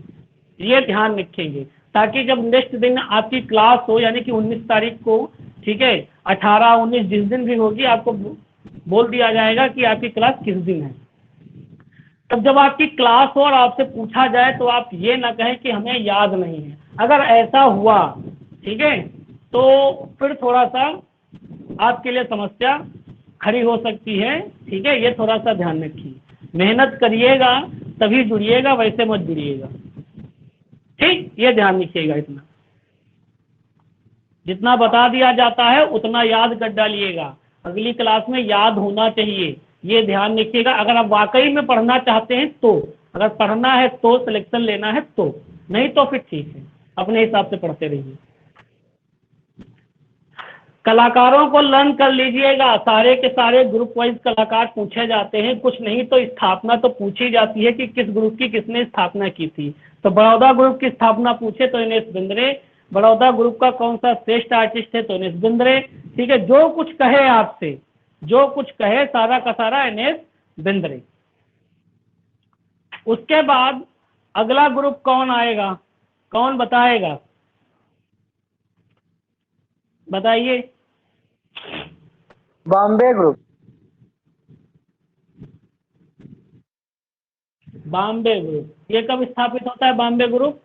ये ध्यान रखेंगे, ताकि जब नेक्स्ट दिन आपकी क्लास हो, यानी कि 19 तारीख को, ठीक है, 18, 19 जिस दिन भी होगी, आपको बोल दिया जाएगा कि आपकी क्लास किस दिन है। तब जब आपकी क्लास हो और आपसे पूछा जाए तो आप ये ना कहें कि हमें याद नहीं है। अगर ऐसा हुआ, ठीक है, तो फिर थोड़ा सा आपके लिए समस्या खड़ी हो सकती है, ठीक है। ये थोड़ा सा ध्यान रखिए, मेहनत करिएगा तभी जुड़िएगा, वैसे मत जुड़िएगा, ठीक। ये ध्यान रखिएगा, इतना जितना बता दिया जाता है उतना याद कर डालिएगा। अगली क्लास में याद होना चाहिए, ये ध्यान रखिएगा। अगर आप वाकई में पढ़ना चाहते हैं तो, अगर पढ़ना है तो, सिलेक्शन लेना है तो, नहीं तो फिर ठीक है, अपने हिसाब से पढ़ते रहिए। कलाकारों को लर्न कर लीजिएगा, सारे के सारे ग्रुप वाइज कलाकार पूछे जाते हैं, कुछ नहीं तो स्थापना तो पूछी जाती है कि किस ग्रुप की किसने स्थापना की थी। तो बड़ौदा ग्रुप की स्थापना पूछे तो NS बिंद्रे, बड़ौदा ग्रुप का कौन सा श्रेष्ठ आर्टिस्ट है तो NS बिंद्रे, ठीक है। जो कुछ कहे आपसे, जो कुछ कहे सारा का सारा NS बिंद्रे। उसके बाद अगला ग्रुप कौन आएगा, कौन बताएगा, बताइए। बॉम्बे ग्रुप। बॉम्बे ग्रुप, ये कब स्थापित होता है बॉम्बे ग्रुप?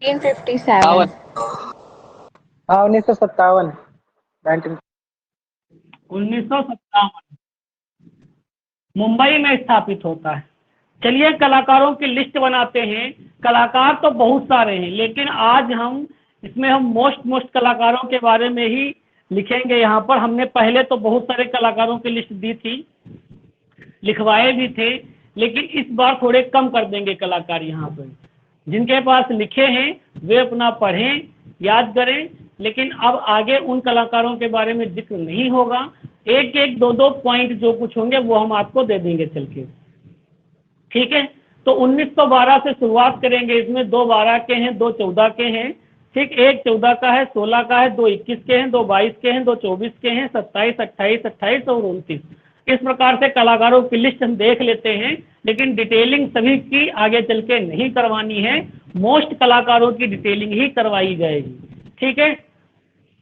हाँ, 1957। 1957 मुंबई में स्थापित होता है। चलिए कलाकारों की लिस्ट बनाते हैं। कलाकार तो बहुत सारे हैं, लेकिन आज हम इसमें हम मोस्ट कलाकारों के बारे में ही लिखेंगे। यहाँ पर हमने पहले तो बहुत सारे कलाकारों की लिस्ट दी थी, लिखवाए भी थे, लेकिन इस बार थोड़े कम कर देंगे कलाकार। यहाँ पर जिनके पास लिखे हैं वे अपना पढ़ें, याद करें, लेकिन अब आगे उन कलाकारों के बारे में जिक्र नहीं होगा। एक एक दो पॉइंट जो कुछ होंगे वो हम आपको दे देंगे चल के, ठीक है। तो 1912 से शुरुआत करेंगे। इसमें 2 12 के हैं, 2 14 के हैं, ठीक। एक 14 का है, 16 का है, 2 21 के हैं, 2 22 के हैं, 2 24 के हैं, 27, 28, 28 और 29। इस प्रकार से कलाकारों की लिस्ट हम देख लेते हैं, लेकिन डिटेलिंग सभी की आगे चल के नहीं करवानी है, मोस्ट कलाकारों की डिटेलिंग ही करवाई जाएगी। ठीक है,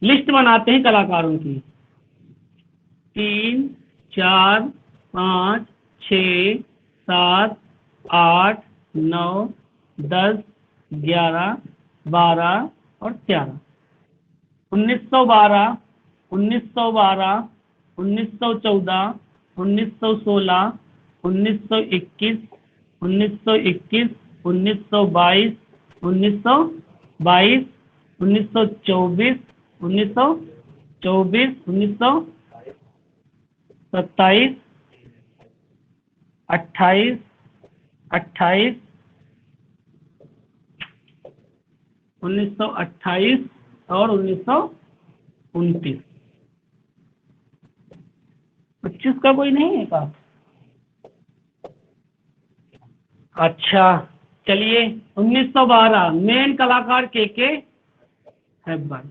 लिस्ट बनाते हैं कलाकारों की। 3, 4, 5, 6, 7, 8, 9, 10, 11, 12 और 13। 1912, 1912, 1914, 1916, 1921, 1921, 1922, 1922, 1924, 1927, 28, 28, 1928 और 1929। 25 का कोई नहीं है का? अच्छा चलिए, 1912 मेन कलाकार के हेब्बर।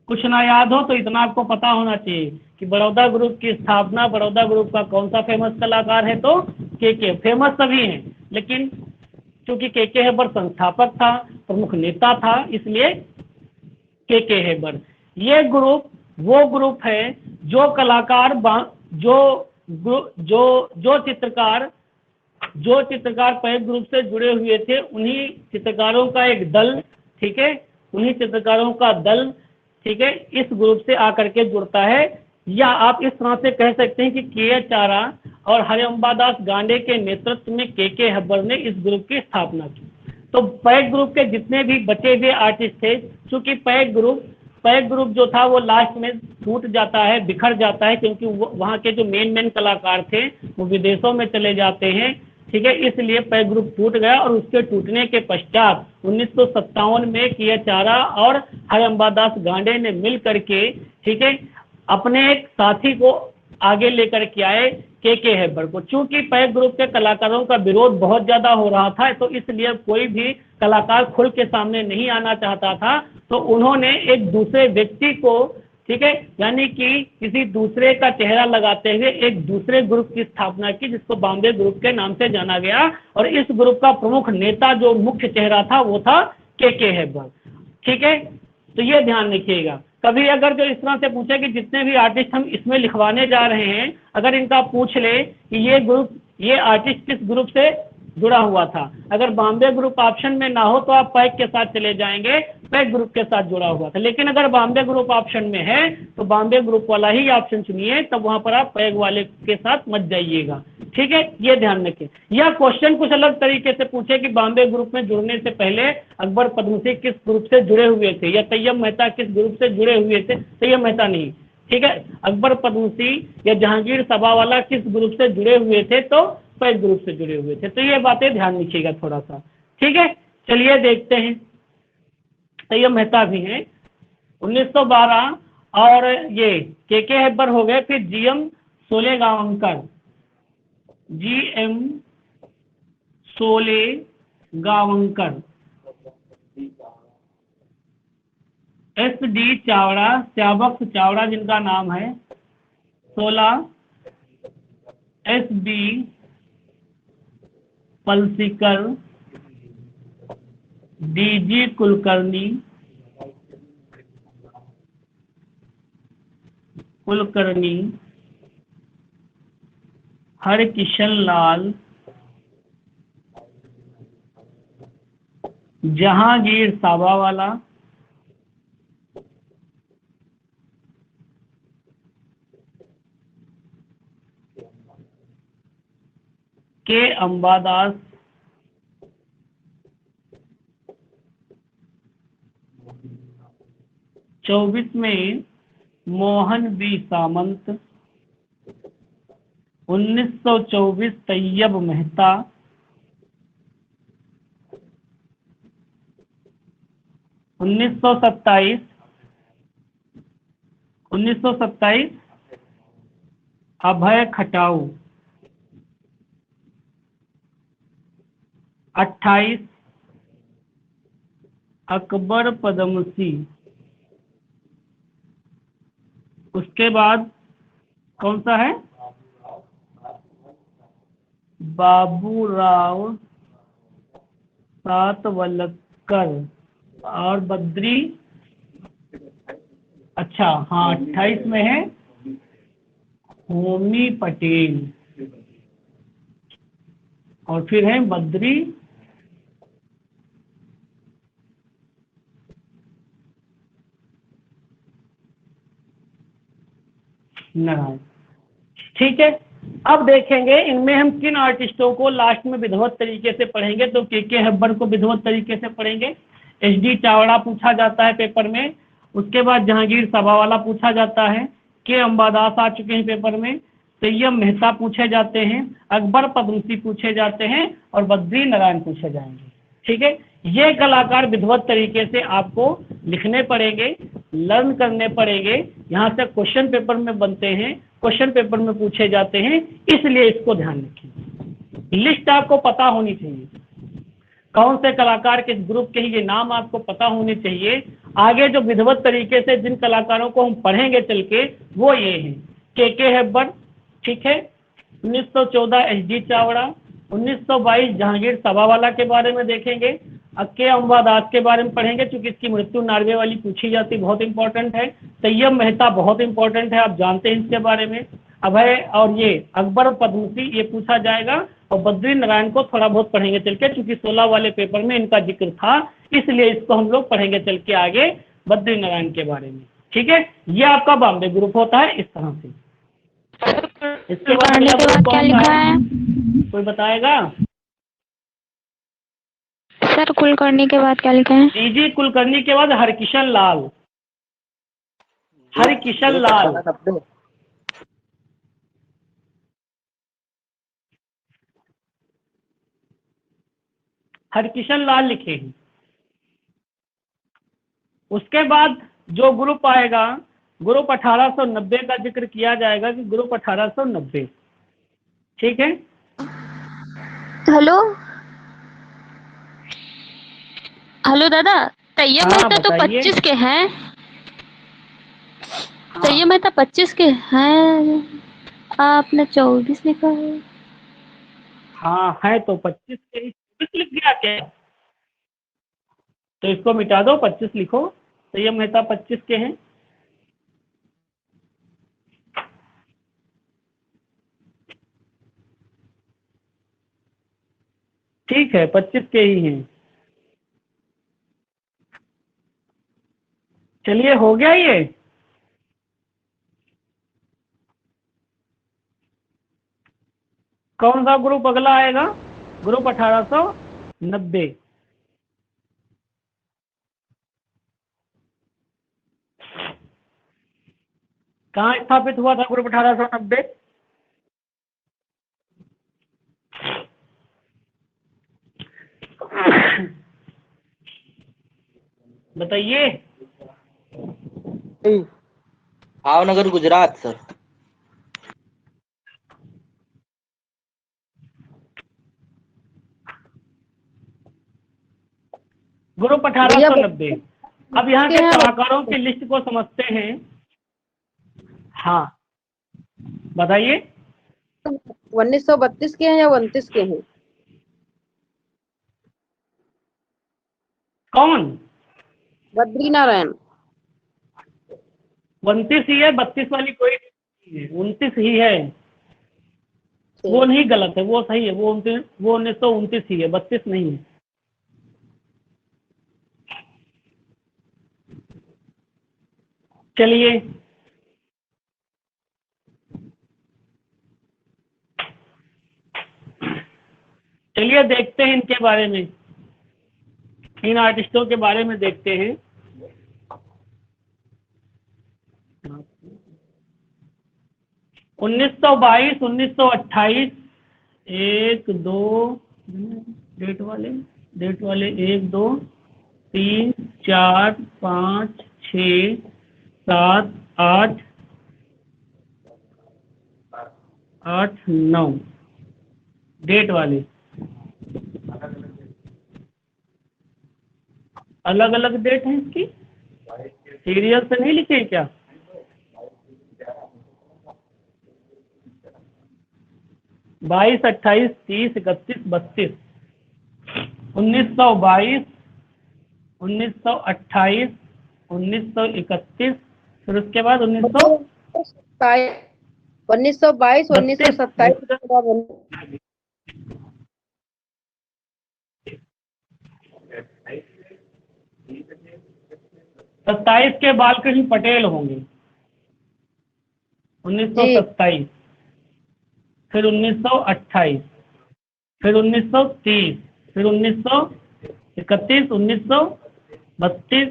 कुछ ना याद हो तो इतना आपको पता होना चाहिए कि बड़ौदा ग्रुप की स्थापना, बड़ौदा ग्रुप का कौन सा फेमस कलाकार है, तो के फेमस सभी हैं, लेकिन क्योंकि के हेब्बर संस्थापक था, प्रमुख नेता था, इसलिए के हेब्बर। ये ग्रुप वो ग्रुप है जो कलाकार जो चित्रकार पैक ग्रुप से जुड़े हुए थे, उन्हीं चित्रकारों का एक दल, ठीक है, उन्हीं चित्रकारों का दल, ठीक है, इस ग्रुप से आकर के जुड़ता है। या आप इस तरह से कह सकते हैं कि के.एच. आरा और हरिअम्बादास गांडे के नेतृत्व में के हेब्बर ने इस ग्रुप की स्थापना की। तो पैक ग्रुप के जितने भी बचे हुए आर्टिस्ट थे, चूंकि पैक ग्रुप जो था वो लास्ट में टूट जाता है, बिखर जाता है, क्योंकि वहाँ के जो मेन कलाकार थे वो विदेशों में चले जाते हैं, ठीक है, इसलिए पैक ग्रुप टूट गया। और उसके टूटने के पश्चात 1957 में के.एच. आरा और हरिअम्बादास गांडे ने मिल करके, ठीक है, अपने एक साथी को आगे लेकर के आए, के हेब्बर को। चूंकि पैक ग्रुप के कलाकारों का विरोध बहुत ज्यादा हो रहा था, तो इसलिए कोई भी कलाकार खुल के सामने नहीं आना चाहता था, तो उन्होंने एक दूसरे व्यक्ति को, ठीक है, यानी कि किसी दूसरे का चेहरा लगाते हुए एक दूसरे ग्रुप की स्थापना की, जिसको बॉम्बे ग्रुप के नाम से जाना गया। और इस ग्रुप का प्रमुख नेता जो मुख्य चेहरा था वो था के हेब्बर। ठीक है, तो ये ध्यान रखिएगा। कभी अगर जो इस तरह से पूछे कि जितने भी आर्टिस्ट हम इसमें लिखवाने जा रहे हैं, अगर इनका पूछ ले कि ये आर्टिस्ट किस ग्रुप से जुड़ा हुआ था, अगर बॉम्बे ग्रुप ऑप्शन में ना हो तो आप पैक के साथ चले जाएंगे, पैक ग्रुप के साथ जुड़ा हुआ था। लेकिन अगर बॉम्बे ग्रुप ऑप्शन में है तो बॉम्बे ग्रुप वाला ही ऑप्शन चुनिए, तब वहां पर आप पैक वाले के साथ मत जाइएगा। ठीक है, ये ध्यान रखें। यह क्वेश्चन कुछ अलग तरीके से पूछे कि बॉम्बे ग्रुप में जुड़ने से पहले अकबर पद्मसी किस ग्रुप से जुड़े हुए थे, या तैयब मेहता किस ग्रुप से जुड़े हुए थे, तैयब मेहता नहीं, ठीक है, अकबर पद्मसी या जहांगीर सभावाला किस ग्रुप से जुड़े हुए थे, तो पैक ग्रुप से जुड़े हुए थे। तो ये बातें ध्यान रखिएगा थोड़ा सा। ठीक है, चलिए देखते हैं। तैयब मेहता भी हैं 1912, और ये के हेब्बर हो गए। फिर GM Solegaonkar, GM Solegaonkar, SD. Chavda, Shiavax Chavda जिनका नाम है, 16, SB. Palsikar, DG. Kulkarni, Harkishan Lal, Jehangir Sabavala, K Ambadas, चौबीस में मोहन बी सामंत, 1924 तैयब मेहता, 1927 अभय खटाऊ, 28 अकबर पद्मसी। उसके बाद कौन सा है, बाबूराव सातवलकर और बद्री, अच्छा हाँ 28 में है होमी पटेल और फिर है बद्री नारायण। ठीक है, अब देखेंगे इनमें हम किन आर्टिस्टों को लास्ट में विधिवत तरीके से पढ़ेंगे। तो के हेब्बर को विधिवत तरीके से पढ़ेंगे, एच.डी. चावड़ा पूछा जाता है पेपर में, उसके बाद जहांगीर सभावाला पूछा जाता है, के अंबादास आ चुके हैं पेपर में, सैयद मेहता पूछे जाते हैं, अकबर पद्मसी पूछे जाते हैं और बद्री नारायण पूछे जाएंगे। ठीक है, ये कलाकार विधिवत तरीके से आपको लिखने पड़ेंगे, लर्न करने पड़ेंगे, यहाँ से क्वेश्चन पेपर में बनते हैं, क्वेश्चन पेपर में पूछे जाते हैं, इसलिए इसको ध्यान रखिए। लिस्ट आपको पता होनी चाहिए, कौन से कलाकार किस ग्रुप के हैं ये नाम आपको पता होने चाहिए। आगे जो विधिवत तरीके से जिन कलाकारों को हम पढ़ेंगे चल के वो ये हैं, के हेब्बर, ठीक है, 1914 एच.डी. चावड़ा, 1922 जहांगीर सभावाला के बारे में देखेंगे, के अंबादास के बारे में पढ़ेंगे क्योंकि इसकी मृत्यु नार्वे वाली पूछी जाती, बहुत इंपॉर्टेंट है, सैयद मेहता बहुत इंपॉर्टेंट है, आप जानते हैं इसके बारे में, अभय और ये अकबर पद्मसी ये पूछा जाएगा, और बद्री नारायण को थोड़ा बहुत पढ़ेंगे चल के क्योंकि 16 वाले पेपर में इनका जिक्र था, इसलिए इसको हम लोग पढ़ेंगे चल के आगे बद्री नारायण के बारे में। ठीक है, ये आपका बॉम्बे ग्रुप होता है इस तरह से। इसके बाद क्या लिखा है कोई बताएगा? सर? कुलकर्णी के बाद क्या लिखा है? जी कुलकर्णी के बाद हरकिशन लाल, हरकिशन लाल, हरकिशन लाल लिखे हैं। उसके बाद जो ग्रुप आएगा, ग्रुप 1890 का जिक्र किया जाएगा कि ग्रुप 1890। ठीक है, हेलो हेलो दादा, सैयद मेहता तो 25 के हैं, सैयद मेहता 25 के हैं, आपने 24 लिखा है। हाँ है तो 25 के ही 24 लिख दिया क्या? तो इसको मिटा दो, 25 लिखो, सैयद मेहता 25 के हैं। ठीक है, 25 के ही हैं। चलिए हो गया ये। कौन सा ग्रुप अगला आएगा? ग्रुप 1890। कहाँ स्थापित हुआ था ग्रुप 1890? बताइए। भावनगर गुजरात सर। ग्रुप 1890। अब यहाँ के कलाकारों की लिस्ट को समझते हैं। हाँ बताइए। 1932 के हैं या 29 के हैं? कौन? बद्री नारायण। 29 ही है, 32 वाली कोई नहीं है, 29 ही है। वो नहीं गलत है, वो सही है, वो 1929 ही है, 32 नहीं है। चलिए देखते हैं इनके बारे में, इन आर्टिस्टों के बारे में देखते हैं। उन्नीस सौ 28, 1 2 डेट वाले 1 2 3 4 5 6 7 8 9 डेट वाले अलग अलग डेट है इसकी, सीरियल से नहीं लिखे क्या? 22, 28, 30, 31, 32, 1922, 1928, 1931, फिर उसके बाद 1922, 1927, 27 के बालकृष्ण पटेल होंगे, 1927, फिर 1928, फिर 1930, फिर 1931, 1932,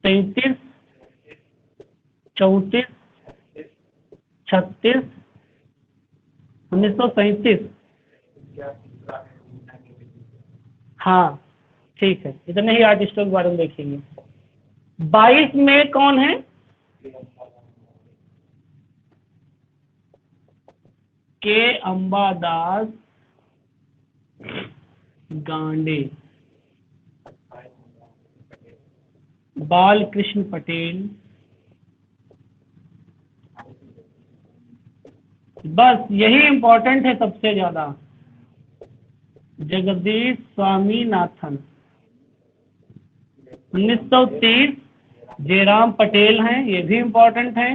33, 34, 36, 1937। हाँ ठीक है, इतने ही आर्टिस्टों के बारे में देखेंगे। 22 में कौन है? के अंबादास गांडे, बालकृष्ण पटेल, बस यही इंपॉर्टेंट है सबसे ज्यादा। जगदीश स्वामीनाथन, 1930 जयराम पटेल हैं, ये भी इंपॉर्टेंट है।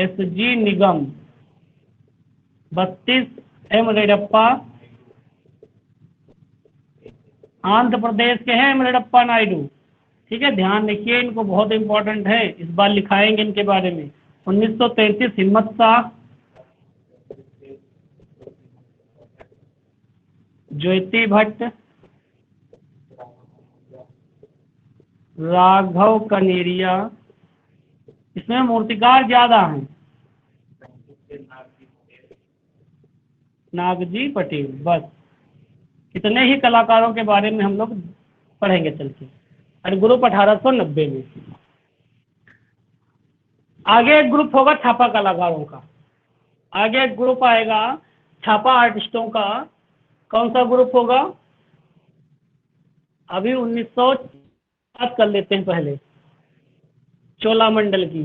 SG निगम, 32 M रेड्डप्पा, आंध्र प्रदेश के हैं M रेड्डप्पा नायडू, ठीक है, ध्यान रखिए, इनको बहुत इंपॉर्टेंट है, इस बार लिखाएंगे इनके बारे में। 1933 हिम्मत शाह, ज्योति भट्ट, राघव कनेरिया, इसमें मूर्तिकार ज्यादा हैं, नागजी पटेल, बस इतने ही कलाकारों के बारे में हम लोग पढ़ेंगे चल के। और ग्रुप 1890 में आगे एक ग्रुप होगा छापा कलाकारों का, आगे एक ग्रुप आएगा छापा आर्टिस्टों का। कौन सा ग्रुप होगा? अभी 1900 बात कर लेते हैं पहले चोलामंडल की।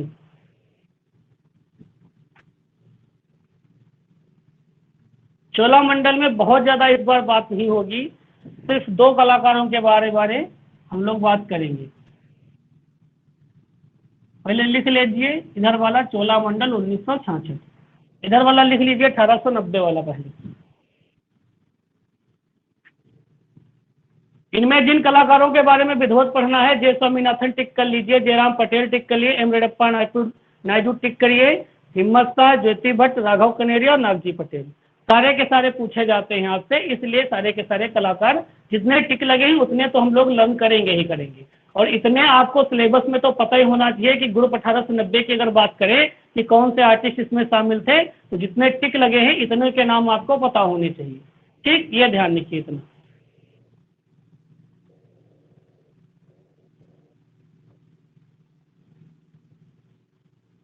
चोलामंडल में बहुत ज्यादा इस बार बात नहीं होगी, सिर्फ 2 कलाकारों के बारे हम लोग बात करेंगे। पहले लिख लीजिए इधर वाला चोलामंडल 1966, इधर वाला लिख लीजिए 1890 वाला पहले। इनमें जिन कलाकारों के बारे में विधिवत पढ़ना है, जय स्वामीनाथन टिक कर लीजिए, जयराम पटेल टिक कर लिए, M रेड्डप्पा नायडू टिक करिए, हिम्मत शाह, ज्योति भट्ट, राघव कनेरिया और नागजी पटेल, सारे के सारे पूछे जाते हैं आपसे, इसलिए सारे के सारे कलाकार जितने टिक लगे हैं उतने तो हम लोग लर्न करेंगे ही करेंगे। और इतने आपको सिलेबस में तो पता ही होना चाहिए कि ग्रुप 1890 की अगर बात करें कि कौन से आर्टिस्ट इसमें शामिल थे, तो जितने टिक लगे हैं इतने के नाम आपको पता होने चाहिए, ठीक, ये ध्यान रखिए इतना।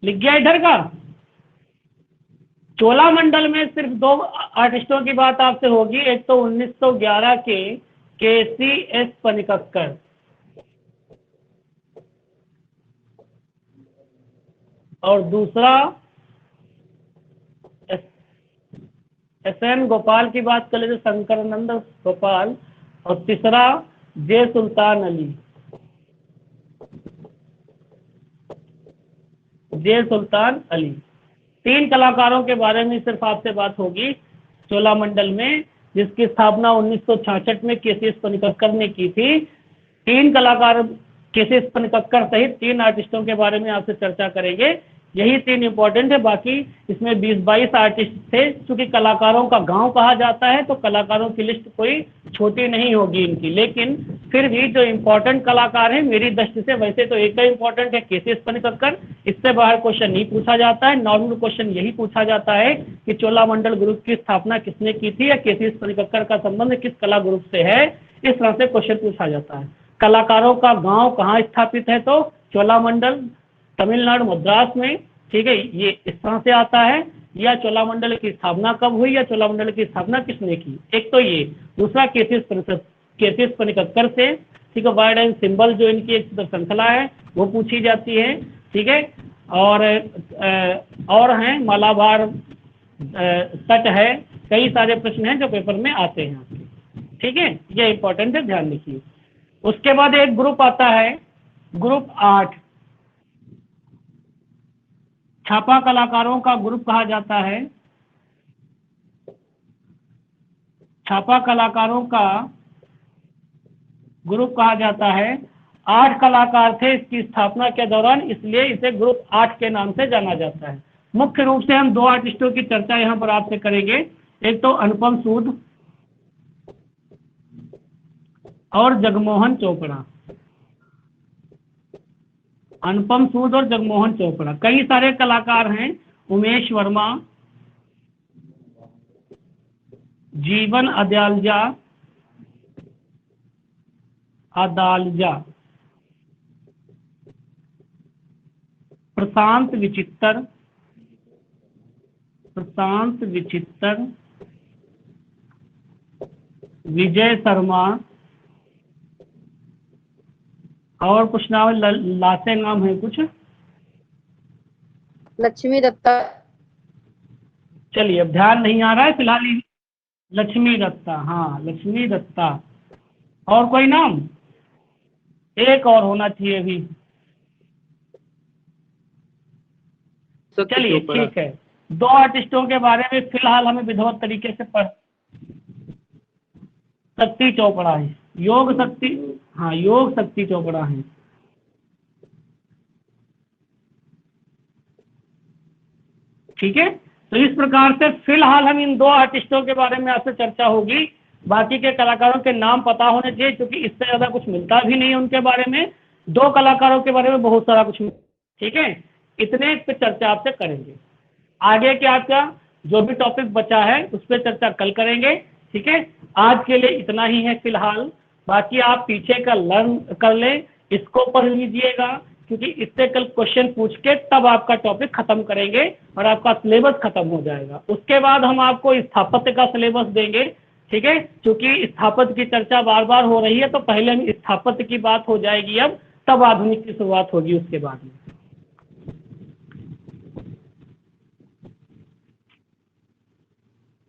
लिख गया इधर का? चोलामंडल में सिर्फ 2 आर्टिस्टों की बात आपसे होगी, एक तो 1911 के KCS पनिक्कर, और दूसरा SN गोपाल की बात कर लेते, शंकरानंद गोपाल, और तीसरा जे सुल्तान अली, जे सुल्तान अली। 3 कलाकारों के बारे में सिर्फ आपसे बात होगी चोलामंडल में, जिसकी स्थापना 1966 में KCS पनिक्कर ने की थी। 3 कलाकार KCS पनिक्कर सहित 3 आर्टिस्टों के बारे में आपसे चर्चा करेंगे, यही 3 इंपॉर्टेंट है। बाकी इसमें 20-22 आर्टिस्ट थे, क्योंकि कलाकारों का गांव कहा जाता है तो कलाकारों की लिस्ट कोई छोटी नहीं होगी इनकी, लेकिन फिर भी जो इम्पोर्टेंट कलाकार हैं मेरी दृष्टि से, वैसे तो एक ही इम्पोर्टेंट है KCS पनिक्कर, इससे बाहर क्वेश्चन नहीं पूछा जाता है। नॉर्मल क्वेश्चन यही पूछा जाता है कि चोलामंडल ग्रुप की स्थापना किसने की थी, या KCS पनिक्कर का संबंध किस कला ग्रुप से है, इस तरह से क्वेश्चन पूछा जाता है। कलाकारों का गाँव कहाँ स्थापित है, तो चोलामंडल तमिलनाडु मद्रास में, ठीक है, ये इस तरह से आता है। या चोलामंडल की स्थापना कब हुई, या चोलामंडल की स्थापना किसने की, एक तो ये। दूसरा KCS पनिक्कर से, ठीक है, वर्ड एंड सिंबल जो इनकी एक श्रृंखला है वो पूछी जाती है, ठीक है। और हैं मालाबार तट है, कई सारे प्रश्न हैं जो पेपर में आते हैं आपके, ठीक है, ये इंपॉर्टेंट है, ध्यान रखिए। उसके बाद एक ग्रुप आता है, ग्रुप 8, छापा कलाकारों का ग्रुप कहा जाता है। छापा कलाकारों का ग्रुप कहा जाता है। 8 कलाकार थे इसकी स्थापना के दौरान, इसलिए इसे ग्रुप 8 के नाम से जाना जाता है। मुख्य रूप से हम 2 आर्टिस्टों की चर्चा यहाँ पर आपसे करेंगे, एक तो अनुपम सूद और जगमोहन चोपड़ा। अनुपम सूद और जगमोहन चोपड़ा। कई सारे कलाकार हैं, उमेश वर्मा, जीवन अदालजा, प्रशांत विचित्र, विजय शर्मा, और कुछ नाम लाते नाम है कुछ, लक्ष्मी दत्ता। चलिए अब ध्यान नहीं आ रहा है फिलहाल। लक्ष्मी दत्ता, हाँ लक्ष्मी दत्ता। और कोई नाम? एक और होना चाहिए अभी। चलिए ठीक है, 2 आर्टिस्टों के बारे में फिलहाल हमें विधिवत तरीके से शक्ति चोपड़ा है, योग शक्ति, हाँ योग शक्ति चोपड़ा है। ठीक है, तो इस प्रकार से फिलहाल हम इन 2 आर्टिस्टों के बारे में आपसे चर्चा होगी। बाकी के कलाकारों के नाम पता होने चाहिए, क्योंकि इससे ज्यादा कुछ मिलता भी नहीं है उनके बारे में। 2 कलाकारों के बारे में बहुत सारा कुछ मिलता, ठीक है, इतने पे चर्चा आपसे करेंगे। आगे के आपका जो भी टॉपिक बचा है उस पर चर्चा कल करेंगे, ठीक है। आज के लिए इतना ही है फिलहाल, बाकी आप पीछे का लर्न कर लें, इसको पढ़ लीजिएगा, क्योंकि इससे कल क्वेश्चन पूछ के तब आपका टॉपिक खत्म करेंगे और आपका सिलेबस खत्म हो जाएगा। उसके बाद हम आपको स्थापत्य का सिलेबस देंगे, ठीक है, क्योंकि स्थापत्य की चर्चा बार बार हो रही है, तो पहले हम स्थापत्य की बात हो जाएगी, अब तब आधुनिक की शुरुआत होगी उसके बाद में।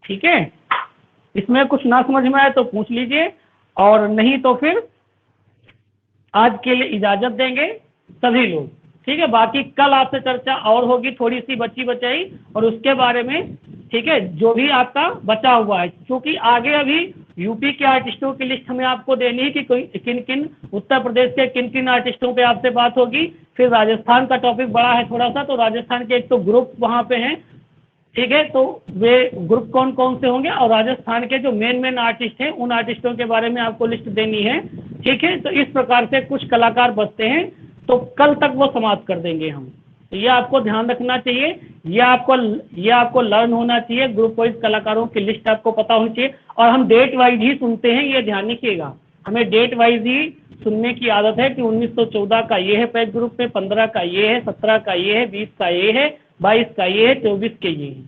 ठीक है, इसमें कुछ ना समझ में आए तो पूछ लीजिए, और नहीं तो फिर आज के लिए इजाजत देंगे सभी लोग, ठीक है। बाकी कल आपसे चर्चा और होगी, थोड़ी सी बची बचाई, और उसके बारे में, ठीक है, जो भी आपका बचा हुआ है, क्योंकि आगे अभी यूपी के आर्टिस्टों की लिस्ट हमें आपको देनी है कि किन किन, उत्तर प्रदेश के किन किन आर्टिस्टों पे आपसे बात होगी। फिर राजस्थान का टॉपिक बड़ा है थोड़ा सा, तो राजस्थान के एक तो ग्रुप वहाँ पे हैं, ठीक है, तो वे ग्रुप कौन कौन से होंगे, और राजस्थान के जो मेन आर्टिस्ट हैं उन आर्टिस्टों के बारे में आपको लिस्ट देनी है, ठीक है। तो इस प्रकार से कुछ कलाकार बचते हैं, तो कल तक वो समाप्त कर देंगे हम। तो ये आपको ध्यान रखना चाहिए, ये आपको लर्न होना चाहिए, ग्रुप वाइज कलाकारों की लिस्ट आपको पता होनी चाहिए, और हम डेट वाइज ही सुनते हैं, ये ध्यान रखिएगा, हमें डेट वाइज ही सुनने की आदत है कि 1914 का ये है पैक ग्रुप में, 15 का ये है, 17 का ये है, 20 का ये है, 22 का ये है, 24 के ये है,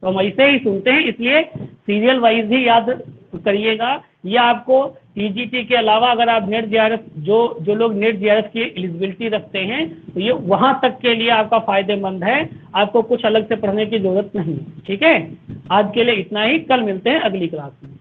तो हम ऐसे ही सुनते हैं, इसलिए सीरियल वाइज ही याद करिएगा। या आपको टीजीटी के अलावा अगर आप नेट जीआरएफ, जो लोग नेट जीआरएफ की एलिजिबिलिटी रखते हैं, तो ये वहां तक के लिए आपका फायदेमंद है, आपको कुछ अलग से पढ़ने की जरूरत नहीं, ठीक है। आज के लिए इतना ही, कल मिलते हैं अगली क्लास में।